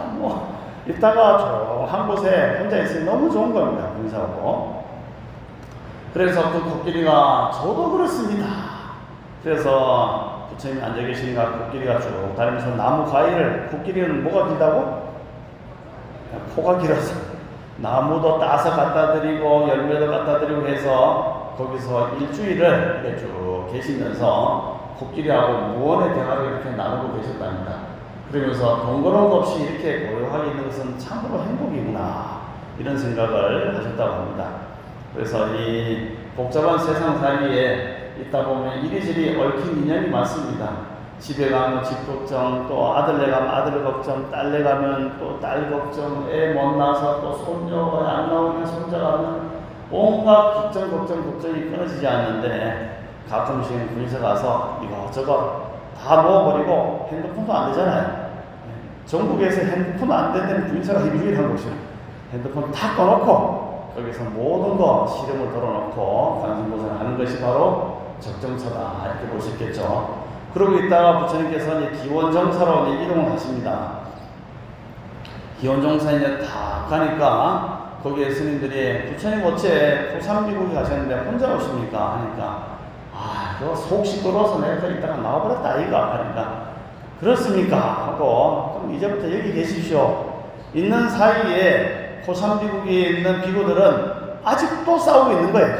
이따가 조용한 곳에 혼자 있으면 너무 좋은 겁니다. 군사하고. 그래서 그 코끼리가 저도 그렇습니다. 그래서 부처님이 앉아 계시니까 코끼리가 쭉 다니면서 나무 과일을, 코끼리는 뭐가 길다고? 코가 길어서 나무도 따서 갖다 드리고 열매도 갖다 드리고 해서 거기서 일주일을 이렇게 쭉 계시면서 코끼리하고 무언의 대화를 이렇게 나누고 계셨답니다. 그러면서 번거로운 것 없이 이렇게 고요하게 있는 것은 참으로 행복이구나, 이런 생각을 하셨다고 합니다. 그래서 이 복잡한 세상 사이에 있다 보면 이리저리 얽힌 인연이 많습니다. 집에 가면 집 걱정, 또 아들네 가면 아들 걱정, 딸네 가면 또 딸 걱정, 애 못 낳아서 또 손녀가 안 나오면 손자 가면 온갖 걱정이 끊어지지 않는데, 가끔씩 군에서 가서 이거저거 다 넣어버리고 핸드폰도 안 되잖아요. 전국에서 핸드폰 안 되는 군사가 유일한 곳이에요. 핸드폰 다 꺼놓고 거기서 모든 거 시름을 덜어놓고 관심보살 하는 것이 바로 적정차다, 이렇게 보셨겠죠. 그러고 있다가 부처님께서 이제 기원정사로 이제 이동을 하십니다. 기원정사에 이제 다 가니까 거기에 스님들이 부처님 어째 고삼비국에 가셨는데 혼자 오십니까? 하니까 속 시끄러워서 내가 이따가 나와버렸다 이가 하니까, 그렇습니까? 하고, 그럼 이제부터 여기 계십시오. 있는 사이에 고삼비국에 있는 비구들은 아직도 싸우고 있는 거예요.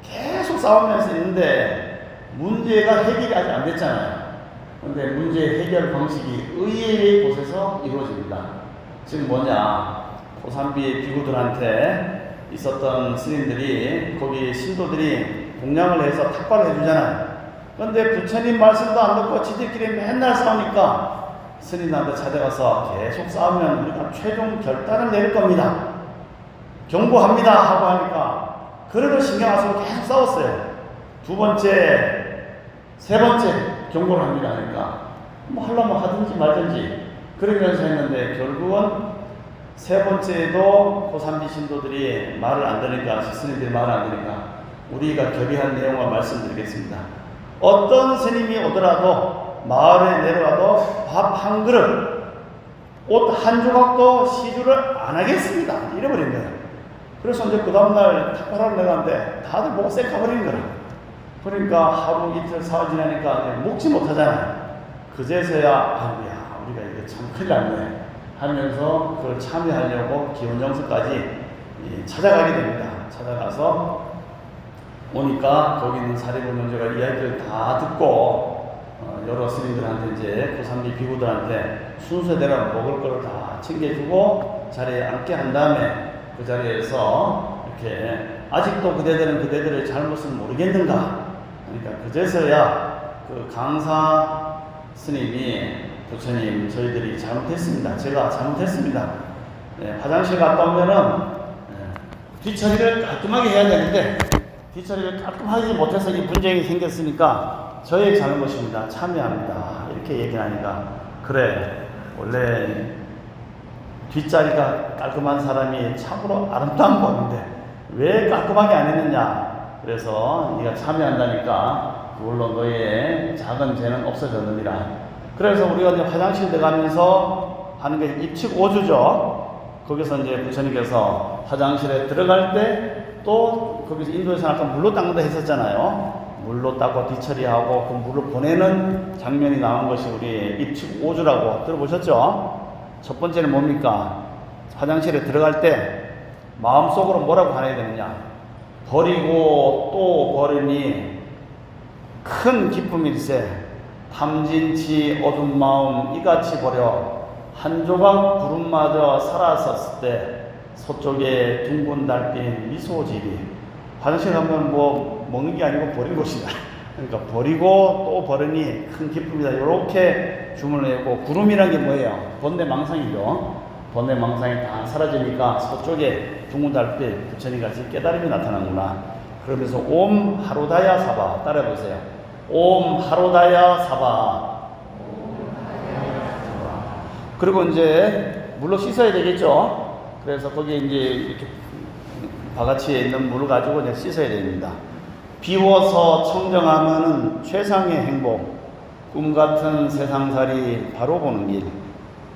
계속 싸우면서 있는데 문제가 해결이 아직 안 됐잖아요. 근데 문제 해결 방식이 의외의 곳에서 이루어집니다. 지금 뭐냐, 고삼비 비구들한테 있었던 스님들이, 거기 신도들이 공양을 해서 탁발을 해주잖아요. 그런데 부처님 말씀도 안 듣고 지들끼리 맨날 싸우니까 스님한테 찾아가서 계속 싸우면 우리가 최종 결단을 내릴 겁니다, 경고합니다 하고 하니까, 그래도 신경 안 쓰고 계속 싸웠어요. 두 번째, 세 번째 경고를 합니다 하니까 뭐 하려면 하든지 말든지 그러면서 했는데, 결국은 세 번째에도 고삼비 신도들이 말을 안 들으니까, 스님들이 말을 안 들으니까 우리가 결의한 내용을 말씀드리겠습니다. 어떤 스님이 오더라도 마을에 내려가도 밥 한 그릇, 옷 한 조각도 시주를 안 하겠습니다, 이래버린 거예요. 그래서 이제 그 다음날 탁발하러 내가는데 다들 보고 쌩 가버리는 거라. 그러니까 하루 이틀 사흘 지나니까 먹지 못하잖아요. 그제서야 아이고야, 우리가 이거 참 큰일 났네 하면서 그걸 참여하려고 기원정서까지 찾아가게 됩니다. 찾아가서 오니까 거기 있는 사리부 명제가 이야기를 다 듣고 여러 스님들한테, 이제 고삼비 비구들한테 순서대로 먹을 거를 다 챙겨주고 자리에 앉게 한 다음에 그 자리에서 이렇게 아직도 그대들의 잘못을 모르겠는가? 그러니까 그제서야 그 강사 스님이, 부처님 저희들이 잘못했습니다. 제가 잘못했습니다. 화장실 갔다 오면은 뒤처리를 깔끔하게 해야 되는데 뒤처리를 깔끔하게 못해서 이 분쟁이 생겼으니까 저의 잘못입니다. 참여합니다. 이렇게 얘기하니까, 그래, 원래 뒷자리가 깔끔한 사람이 참으로 아름다운 법인데 왜 깔끔하게 안 했느냐. 그래서 네가 참여한다니까 그걸로 너의 작은 죄는 없어졌느니라. 그래서 우리가 이제 화장실 들어가면서 하는 게 입측 오주죠. 거기서 이제 부처님께서 화장실에 들어갈 때 또 거기서 인도에서 아까 물로 닦는다 했었잖아요. 물로 닦고 뒤처리하고 그 물을 보내는 장면이 나온 것이 우리 입측 오주라고 들어보셨죠? 첫 번째는 뭡니까? 화장실에 들어갈 때 마음속으로 뭐라고 하야 되느냐? 버리고 또 버리니 큰 기쁨일세. 탐진치 어두운 마음 이같이 버려 한 조각 구름마저 살아섰을 때 서쪽에 둥근 달빛 미소지리. 화장실 가면 뭐 먹는 게 아니고 버린 것이다. 그러니까 버리고 또 버리니 큰 기쁨이다. 이렇게 주문을 했고, 구름이란 게 뭐예요? 번뇌망상이죠. 번뇌망상이 다 사라지니까 서쪽에 둥근 달빛 부처님 같이 깨달음이 나타나는구나. 그러면서 옴 하루다야 사바 따라해보세요. 옴 하루다야 사바. 그리고 이제 물로 씻어야 되겠죠. 그래서 거기에 이제 이렇게 바가지에 있는 물을 가지고 이제 씻어야 됩니다. 비워서 청정하면은 최상의 행복, 꿈 같은 세상살이 바로 보는 길,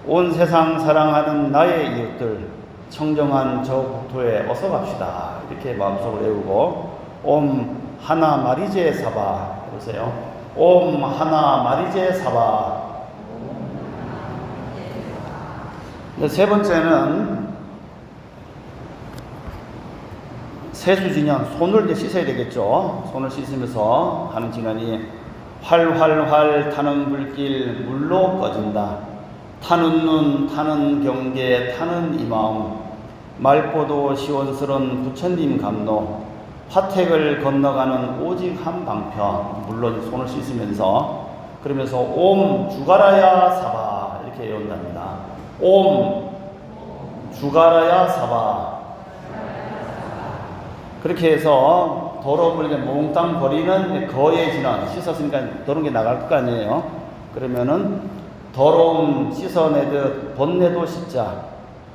온 세상 사랑하는 나의 이웃들, 청정한 저 국토에 어서 갑시다. 이렇게 마음속으로 외우고, 옴 하나 마리제 사바 해보세요. 옴 하나 마리제 사바. 세 번째는 세수진연, 손을 이제 씻어야 되겠죠. 손을 씻으면서 하는 진언이 활활활 타는 불길 물로 꺼진다. 타는 눈, 타는 경계, 타는 이 마음, 맑고도 시원스런 부처님 감로, 화택을 건너가는 오직 한 방편. 물론 손을 씻으면서 그러면서 옴 주가라야 사바 이렇게 외운답니다. 옴 주가라야 사바. 그렇게 해서 더러움을 이제 몽땅 버리는 거의 진언. 씻었으니까 더러운 게 나갈 거 아니에요. 그러면은 더러움 씻어내듯 번뇌도 씻자.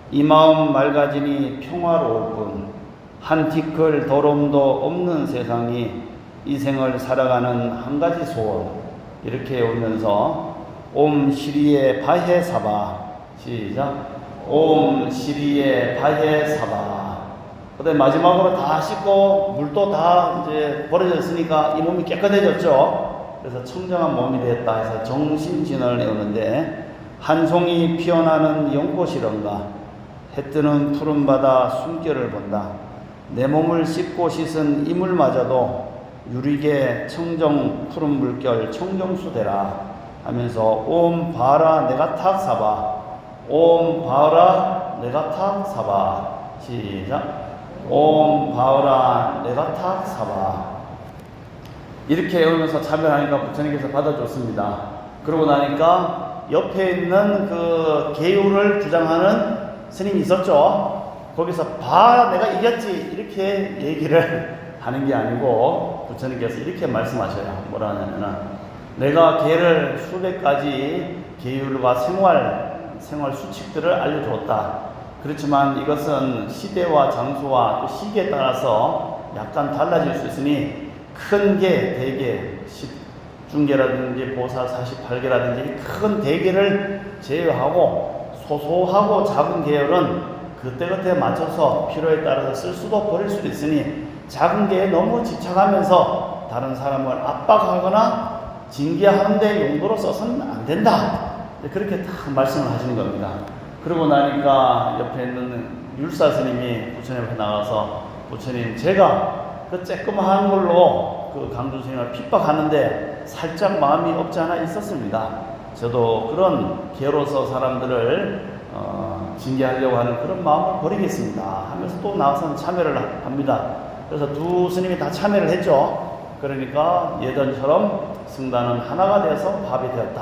이 마음 맑아지니 평화로울 뿐. 한 티끌 더러움도 없는 세상이 이 생을 살아가는 한 가지 소원. 이렇게 오면서 옴 시리에 바해 사바. 시작. 옴 시리에 바해 사바. 그다음에 마지막으로 다 씻고 물도 다 이제 버려졌으니까 이 몸이 깨끗해졌죠. 그래서 청정한 몸이 됐다 해서 정신진언을 외우는데, 한 송이 피어나는 연꽃이런가 해 뜨는 푸른 바다 숨결을 본다. 내 몸을 씻고 씻은 이물마저도 유리게 청정 푸른 물결 청정수 되라 하면서 옴 바라 내가 탁 사바. 옴 바라 내가 탁 사바. 시작. 옴 바오라 내가 탁 사바. 이렇게 외우면서 참여하니까 부처님께서 받아줬습니다. 그러고 나니까 옆에 있는 그 계율을 주장하는 스님이 있었죠. 거기서 봐 내가 이겼지 이렇게 얘기를 하는 게 아니고 부처님께서 이렇게 말씀하셔요. 뭐라 하냐면은 내가 걔를 수백 가지 계율과 생활 수칙들을 알려주었다. 그렇지만 이것은 시대와 장소와 또 시기에 따라서 약간 달라질 수 있으니 큰 계, 대계, 중계라든지 보사 48개라든지 큰 대계를 제외하고 소소하고 작은 계열은 그때그때 맞춰서 필요에 따라서 쓸 수도 버릴 수도 있으니 작은 계에 너무 집착하면서 다른 사람을 압박하거나 징계하는 데 용도로 써서는 안 된다. 그렇게 딱 말씀을 하시는 겁니다. 그러고 나니까 옆에 있는 율사 스님이 부처님 앞에 나가서 부처님 제가 그 쬐끄만 걸로 그 강주 스님을 핍박하는데 살짝 마음이 없지 않아 있었습니다. 저도 그런 개로서 사람들을 징계하려고 하는 그런 마음을 버리겠습니다 하면서 또 나와서 참여를 합니다. 그래서 두 스님이 다 참여를 했죠. 그러니까 예전처럼 승단은 하나가 되어서 밥이 되었다.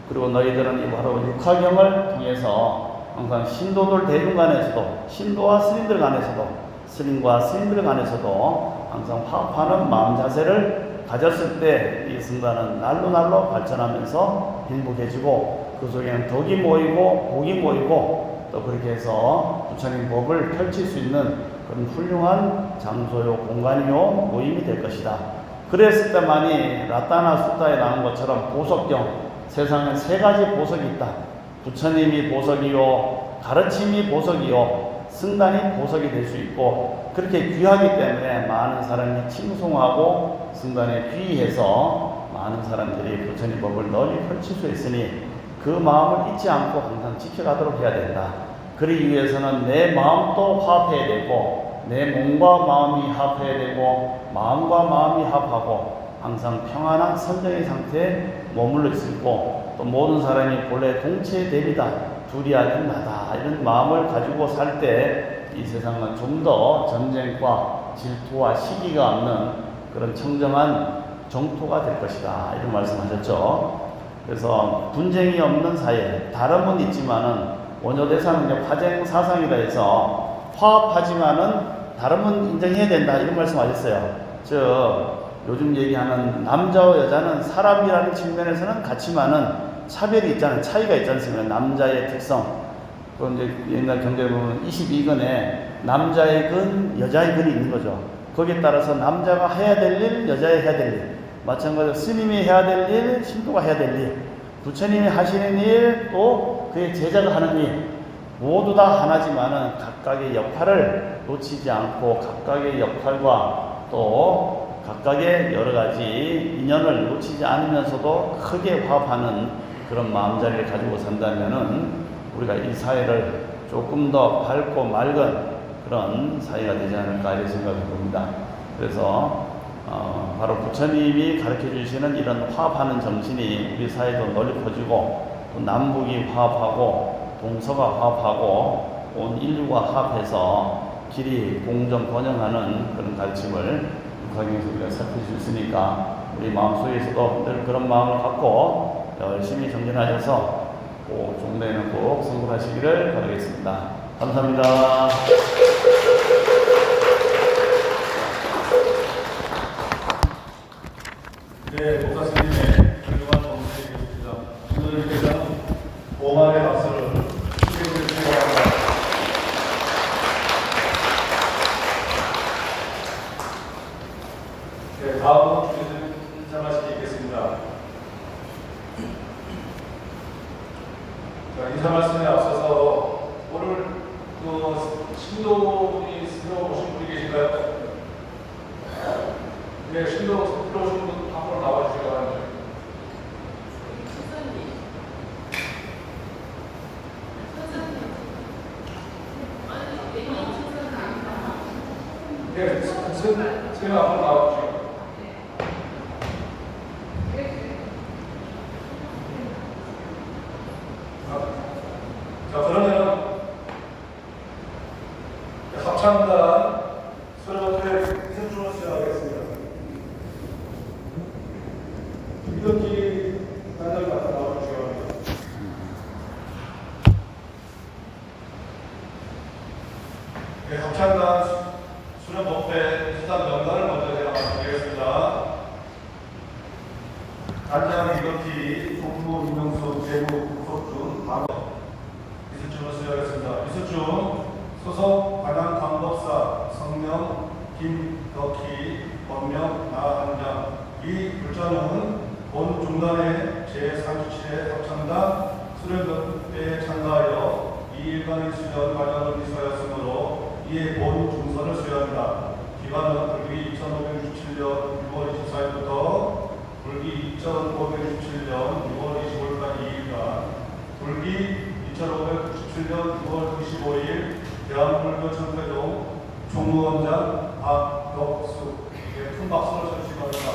그리고 너희들은 이 바로 육화경을 통해서 항상 신도들 대중 간에서도 신도와 스님들 간에서도 스님과 스님들 간에서도 항상 화합하는 마음 자세를 가졌을 때 이 승단은 날로 발전하면서 행복해지고 그 속에는 덕이 모이고 복이 모이고 또 그렇게 해서 부처님 법을 펼칠 수 있는 그런 훌륭한 장소요 공간이요 모임이 될 것이다. 그랬을 때만이 라따나 수타에 나온 것처럼 보석경, 세상에 세 가지 보석이 있다. 부처님이 보석이요, 가르침이 보석이요, 승단이 보석이 될 수 있고, 그렇게 귀하기 때문에 많은 사람이 칭송하고 승단에 귀의해서 많은 사람들이 부처님 법을 널리 펼칠 수 있으니 그 마음을 잊지 않고 항상 지켜가도록 해야 된다. 그러기 위해서는 내 마음도 화합해야 되고 내 몸과 마음이 합해야 되고 마음과 마음이 합하고 항상 평안한 선정의 상태에 머물러 있고 또 모든 사람이 본래 동체대비다 둘이 아닌 나다 이런 마음을 가지고 살 때 이 세상은 좀 더 전쟁과 질투와 시기가 없는 그런 청정한 정토가 될 것이다 이런 말씀하셨죠. 그래서 분쟁이 없는 사회, 다름은 있지만은 원효대사는 화쟁 사상이라 해서 화합하지만은 다름은 인정해야 된다 이런 말씀하셨어요. 요즘 얘기하는 남자와 여자는 사람이라는 측면에서는 같지만은 차별이 있잖아요. 차이가 있지 않습니까? 남자의 특성. 또 이제 옛날 경제에 보면 22근에 남자의 근, 여자의 근이 있는 거죠. 거기에 따라서 남자가 해야 될 일, 여자가 해야 될 일. 마찬가지로 스님이 해야 될 일, 신도가 해야 될 일. 부처님이 하시는 일, 또 그의 제자가 하는 일. 모두 다 하나지만은 각각의 역할을 놓치지 않고 각각의 역할과 또 각각의 여러 가지 인연을 놓치지 않으면서도 크게 화합하는 그런 마음자리를 가지고 산다면은 우리가 이 사회를 조금 더 밝고 맑은 그런 사회가 되지 않을까 이런 생각을 봅니다. 그래서 바로 부처님이 가르쳐 주시는 이런 화합하는 정신이 우리 사회도 널리 퍼지고 또 남북이 화합하고 동서가 화합하고 온 인류가 화합해서 길이 공정 번영하는 그런 가르침을 북학에서 우리가 살필 수 있으니까 우리 마음속에서도 늘 그런 마음을 갖고 열심히 정진하셔서 종래에는 꼭 성공하시기를 바라겠습니다. 감사합니다. 네, 목사님의 훌륭한 정신이었습니다. 신도님께서는 5만의 박수를 주시기 바랍니다. 네, 다음은 주님 인사말씀이 있겠습니다. 자, 인사말씀에 앞서서 오늘 신도분이 새로 오신 분이 계신가요? 네, 신도 새로 오신 분 앞으로 나와주시기 바랍니다. 네, 선생님 앞으로 나와주시기 바랍니다. 자, 그러면 합창단 수련회 이승준을 시작하겠습니다. 이덕기 단장이 나와주시기 바랍니다. 네, 합창단 수련법회 수단 명단을 먼저 제가 말씀드리겠습니다. 단장 이덕기, 총무 임명수, 재무 구석준, 방어 이수준을 수여하겠습니다. 이수준 소속 관양 감독사 성명 김덕희 법명 나한장 이 불자는 본 중단의 제37회 합창단 수련법회에 참가하여 이 일간의 수련 과정을 이수하였으므로 이에 본 중선을 수여합니다. 기간은 불기 2567년 6월 24일부터 불기 2567년 6월 25일까지 2일간 불기 2597년 6월 25일 대한불교 청계동 총무원장 박덕수 큰 박수를 쳐주시기 바랍니다.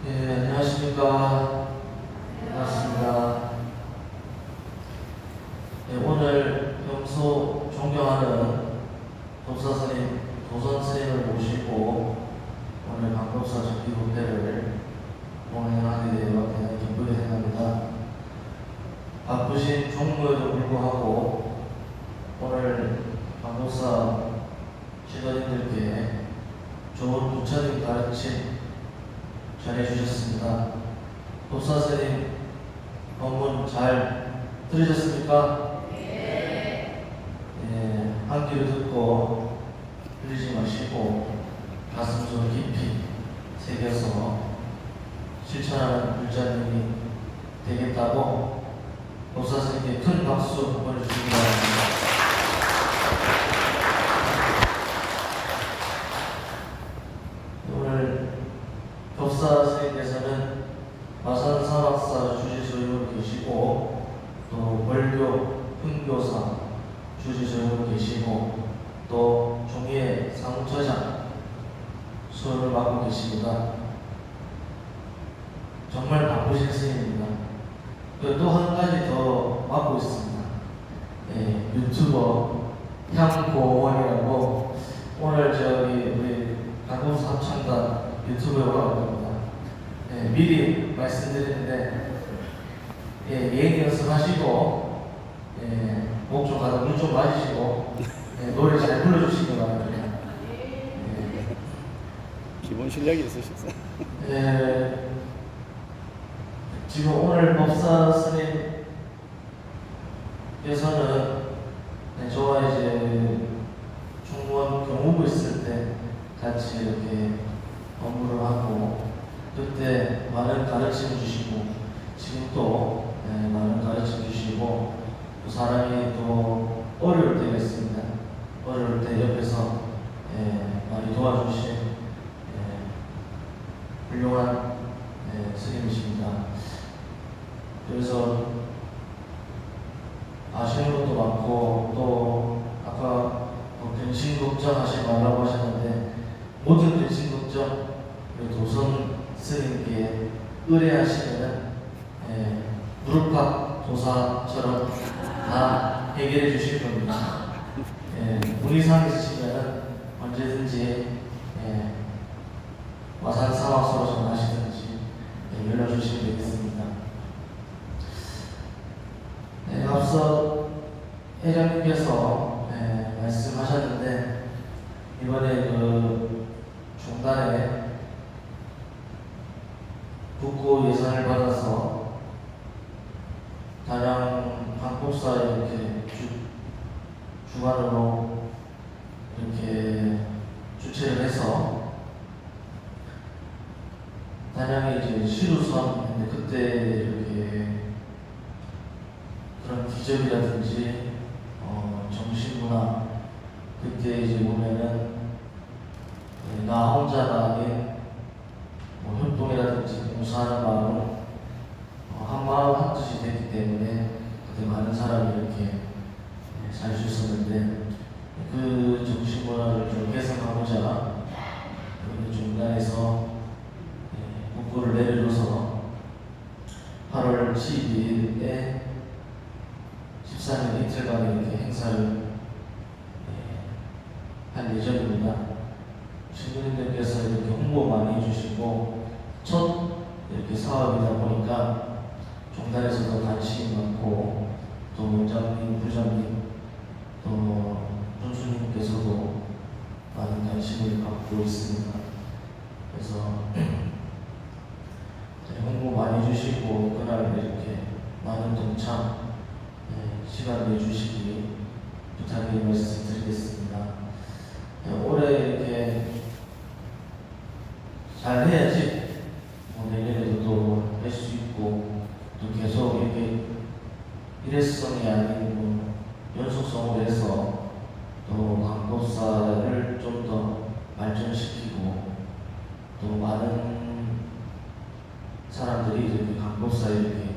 네, 안녕하십니까. 반갑습니다. 네, 오늘 평소 존경하는 법사스님, 도선스님을 모시고 오늘 강독사 정기법회를 봉행하게 되어 대단히 기쁘게 생각합니다. 바쁘신 종무에도 불구하고 오늘 강독사 신도님들께 좋은 부처님 가르침 전해주셨습니다. 법사스님 법문 잘 들으셨습니까? 네. 네, 한 귀로 듣고 들리지 마시고 가슴 속 깊이 새겨서 실천하는 불자님이 되겠다고 목사 선생님께 큰 박수 보내주시기 바랍니다. 오늘 법사 선생님께서는 마산 사학사 주지소임으로 계시고 또 월교 훈교사 주지소임으로 계시고 또 종예 사무처장 수업을 맡고 계십니다. 정말 바쁘신 스님입니다. 또 한 가지 더 맡고 있습니다. 유튜버 향고원이라고 오늘 우리 강동수 합창단 유튜브에 올라갈 겁니다. 미리 말씀드리는데 예행 연습하시고 목 좀 가다 물 좀 맞으시고 노래 잘 불러주시기 바랍니다. 기본 실력이 있으셨어요. 지금 오늘 법사 스님께서는 저와 이제 중무원 경호부 있을 때 같이 이렇게 업무를 하고 그때 많은 가르침 주시고 지금 또 많은 가르침 주시고 또 사람이 또 어려울 때가 있습니다. 어려울 때 옆에서 많이 도와주신 훌륭한 스님이십니다. 그래서 아시는 것도 많고 또 아까 근심 걱정하지 말라고 하셨는데 모든 근심 걱정 우리 도선 스님께 의뢰하시면은 무릎팍 도사처럼 다 해결해 주실 겁니다. 문의사항 있으시면은 언제든지 마산 사학소로 전화하시든지 연락 주시면 되겠습니다. 앞서 회장님께서 말씀하셨는데 이번에 그 중단에 국고 예산을 받아서 단양 방법사 이렇게 주관으로 이렇게 주최를 해서 단양에 이제 시루 수업인데 그때 이렇게 그런 기적이라든지 정신문화 그때 이제 보면은 나 혼자가 아닌 협동이라든지 봉사하는 마음은 한 마음 한 뜻이 됐기 때문에 그때 많은 사람이 이렇게 살 수 있었는데 그 정신문화를 좀 개선하고자 중단에서 국고를 내려줘서 8월 12일에 13일 이틀간 이렇게 행사를 할 예정입니다. 신부님들께서 이렇게 홍보 많이 해주시고 첫 이렇게 사업이다 보니까 종단에서도 관심이 많고 또 원장님, 부장님, 또 존수님께서도 많은 관심을 갖고 있습니다. 그래서 홍보 많이 해주시고 그날 이렇게 많은 동참 시간 내주시기 부탁의 말씀 드리겠습니다. 올해 이렇게 잘 해야지 내년에도 또 할 수 있고 또 계속 이렇게 일회성이 아닌 연속성으로 해서 또 강법사를 좀 더 발전시키고 또 많은 사람들이 이렇게 강법사에 이렇게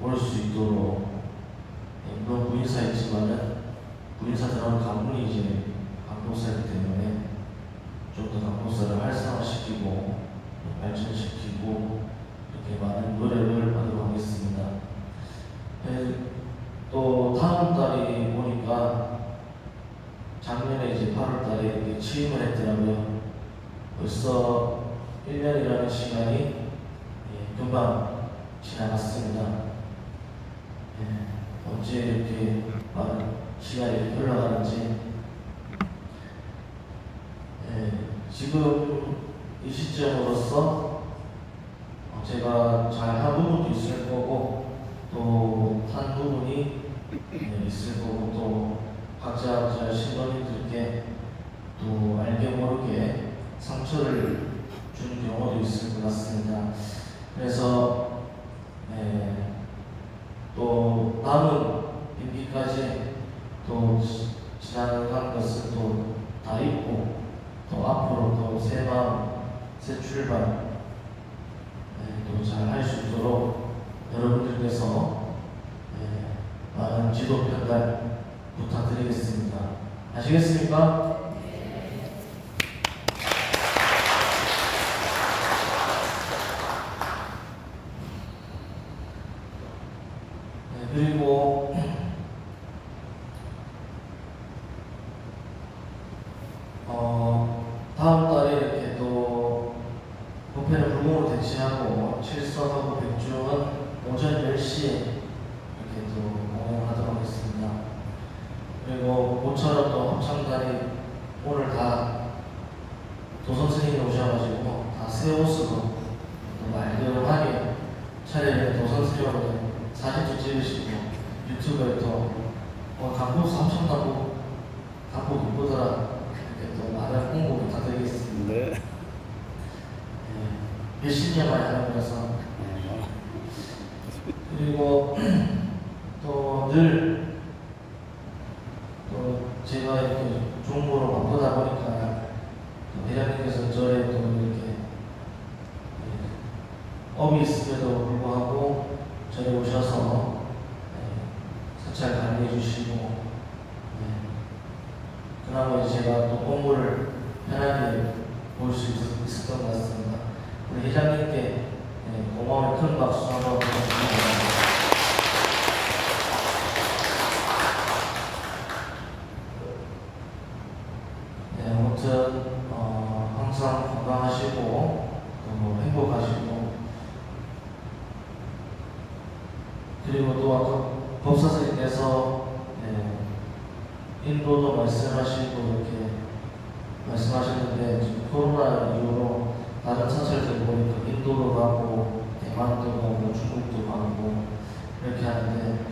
올 수 있도록 물론 부인사였지만은 부인사들은 가문이 이제 강법사이기 때문에 좀 더 강법사를 활성화시키고 발전시키고 이렇게 많은 노력을 하도록 하겠습니다. 또 다음 달이 보니까 작년에 이제 8월 달에 이렇게 취임을 했더라고요. 벌써 1년이라는 시간이 금방 지나갔습니다. 언제 이렇게 많은 시간이 흘러가는지 지금 이 시점으로서 제가 잘한 부분도 있을 거고 또 한 부분이 있을 거고 또 각자 신도님들께 또 알게 모르게 상처를 준 경우도 있을 것 같습니다. 그래서 또 남은 임기까지 또 지나간 것은 또 다 잊고 또 앞으로 또 새 마음, 새 출발 또 잘 할 수 있도록 여러분들께서 많은 지도 편달 부탁드리겠습니다. 아시겠습니까? 그리고 다음 달에 이렇게 또 법회는 불공으로 대치하고 칠성하고 백주은 오전 10시에 이렇게 또 공연하도록 하겠습니다. 그리고 모처럼 또 합창단이 오늘 다 도선 스님이 오셔가지고 다 새 옷으로 또 말끔하게 차려입은 도선 스님으로 사진도 찍으시고 유튜브에 또 강북 삼천다고 강북 이쁘더라 이렇게 또 많은 홍보 부탁드리겠습니다. 네. 몇십 년 만에 하는 거라서. 그리고 또 늘 또 제가 이렇게 중국어로 바쁘다 보니까 회장님께서 저에 또 이렇게 업이 있음에도 불구하고 저희 오셔서 사찰 관리해 주시고 그나마 제가 또 공부를 편하게 볼 수 있었던 것 같습니다. 우리 회장님께 고마운 큰 박수 한번 부탁드립니다. 아무튼 항상 건강하시고 또 행복하시고 그리고 또 아까 법사선생님께서 인도도 말씀하시고 이렇게 말씀하셨는데 지금 코로나 이후로 다른 사찰들 보니까 인도도 가고 대만도 가고 중국도 가고 이렇게 하는데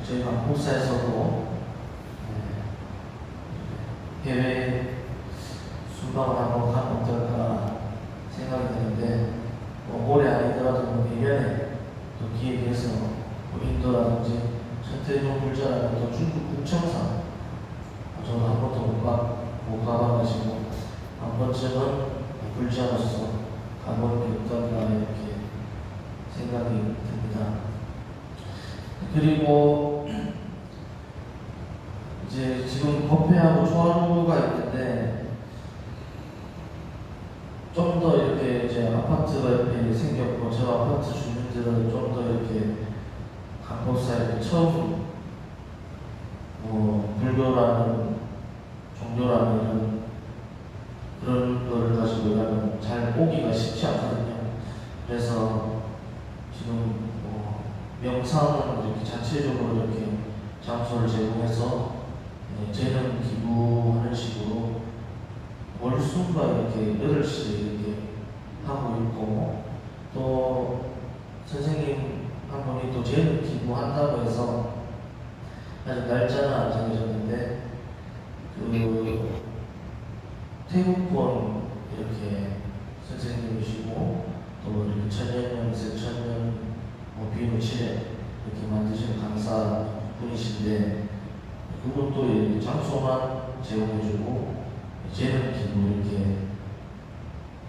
저희가 한국사에서도 해외 수방을 한번 가면 어떨까 생각이 드는데 올해 아니더라도 내년에 또 기획해서 인도라든지 천태종 불자라든지 또 중국 국청사 저는 한 번도 못 가봐가지고 한 번쯤은 불자로서 가보는 게 어떤가 이렇게 생각이 듭니다. 그리고 이제 지금 법회하고 초하루가 있는데 좀 더 이렇게 이제 아파트가 이렇게 생겼고 저 아파트 주민들은 좀 더 이렇게 강법사에 처음 불교라는 종교라는 이런 그런 거를 가지고 일하면 잘 오기가 쉽지 않거든요. 그래서 지금 명상은 이렇게 자체적으로 이렇게 장소를 제공해서 재능 기부하는 식으로 월수가 이렇게 8시 이렇게 하고 있고 또 선생님 한 분이 또 재능 기부한다고 해서 아직 날짜는 안 정해졌는데 그 태국권 이렇게 선생님이시고 또 이렇게 천년명세 천년 비누칠에 이렇게 만드신 강사 분이신데 그것도 장소만 제공해주고 재능 기부 이렇게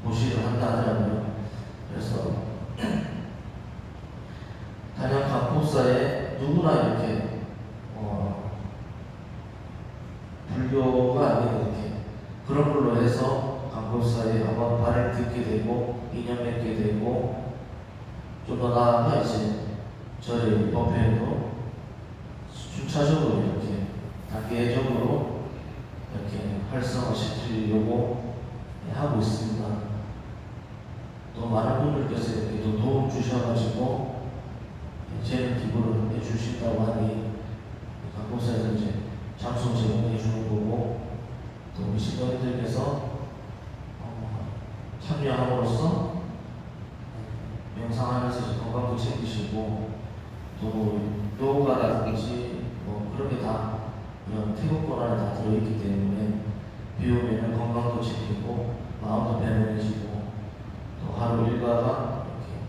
모시를 한다 하더라고요. 그래서 단양 강법사에 누구나 이렇게 불교가 아닌 이렇게 그런 걸로 해서 강법사에 한번 발을 듣게 되고 인연 맺게 되고 좀 더 나아가 이제 저희 법회에도 순차적으로 이렇게 단계적으로 이렇게 활성화시키려고 하고 있습니다. 또 많은 분들께서 이렇게 또 도움 주셔가지고 재능 기부를 해주신다고 하니 강법사에서 이제 장소 제공해 주는 거고 또 우리 신도님들께서 참여함으로써 명상하면서 건강도 챙기시고 또 요가라든지 그런 게 다 이런 태국권 안에 다 들어있기 때문에 비 오면 건강도 챙기고 마음도 편안해지고 또 하루 일과가 이렇게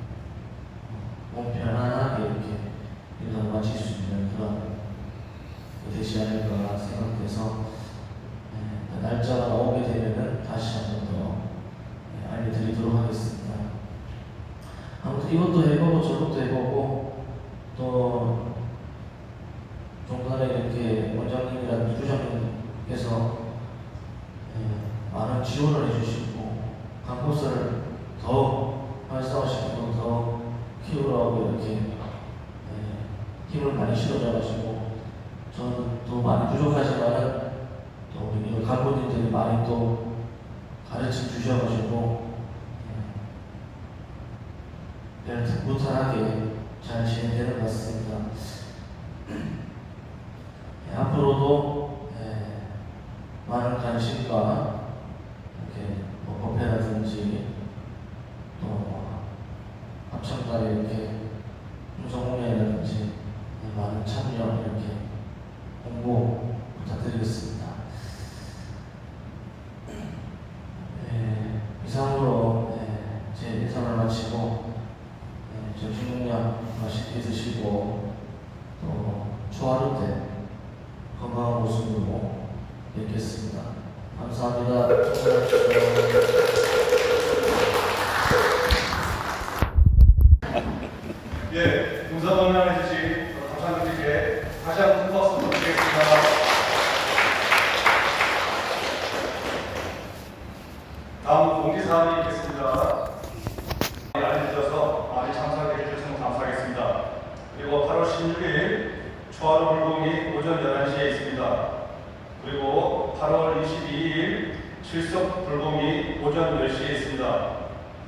이것도 해보고 저것도 해보고 또 중간에 이렇게 원장님이랑 부장님께서 많은 지원을 해주시고 강고서를 더 활성화시키고 더 키우라고 이렇게 힘을 많이 실어줘가지고 저는 또 많이 부족하지만은 또 우리 간부님들이 많이 또 가르쳐 주셔가지고 별 무탈하게 잘 진행되는 것 같습니다. 앞으로도 많은 관심과 이렇게 뭐 법회라든지 또 합창단에 이렇게 음성공연이라든지 많은 참여 이렇게 홍보 부탁드리겠습니다. 이상으로 제 인사를 마치고 점심공약 맛있게 드시고 또 초하루 때 건강한 모습으로 뵙겠습니다. 감사합니다. 예, 동사동양 해주신 감사드리게 다시 한번 큰 박수 부탁드리겠습니다. 다음 공지사항이 있겠습니다. 알려주셔서 많이 참석해 주셔서 감사하겠습니다. 그리고 8월 16일 초하루 불공이 오전 11시에 있습니다. 그리고 8월 22일 실석 불공이 오전 10시에 있습니다.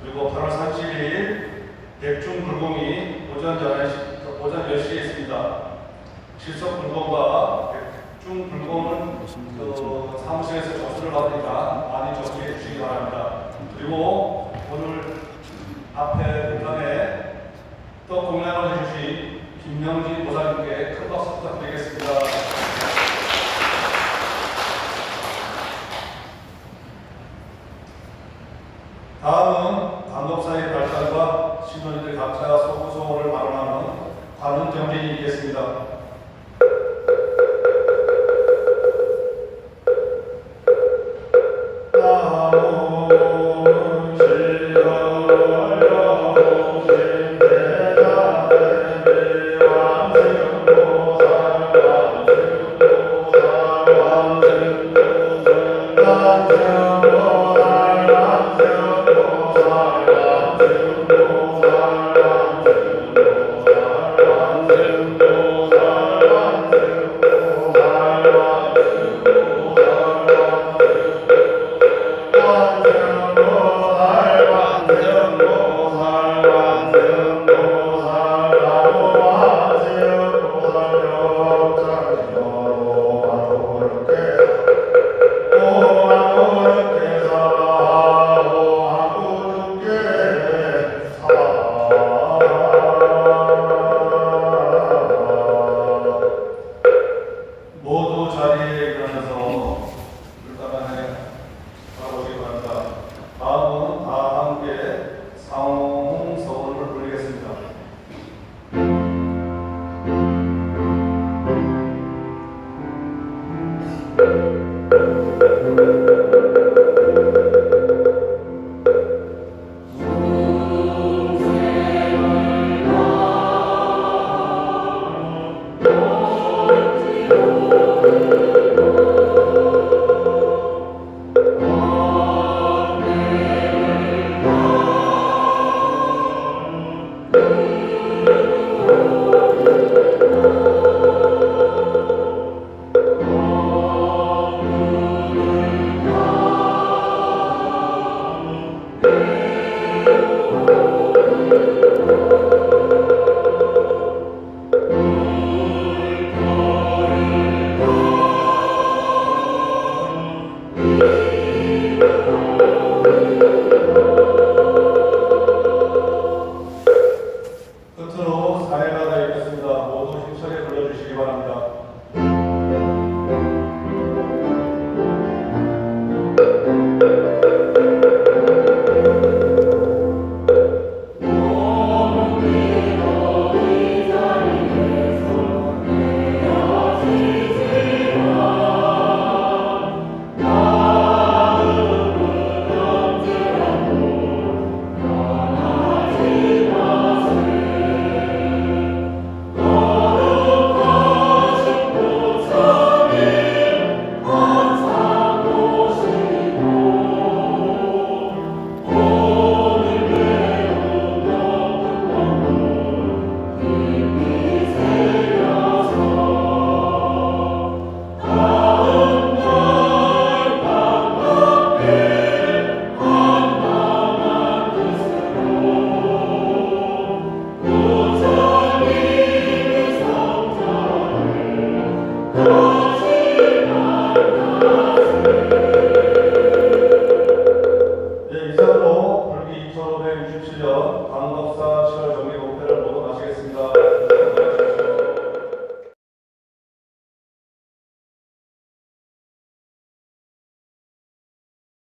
그리고 8월 30일 백중 불공이 오전 10시에 있습니다. 실석 불공과 백중 불공은 사무실에서 접수를 받으니까 많이 접수해 주시기 바랍니다. 그리고 오늘 앞에 공간에 또 공연을 해주신 김명진 보살님께 큰 박수 부탁드리겠습니다. 다음은 간독사의 발달과 신도들이 각자 소구소를 발언하는 관훈 경진이 있겠습니다. Thank you.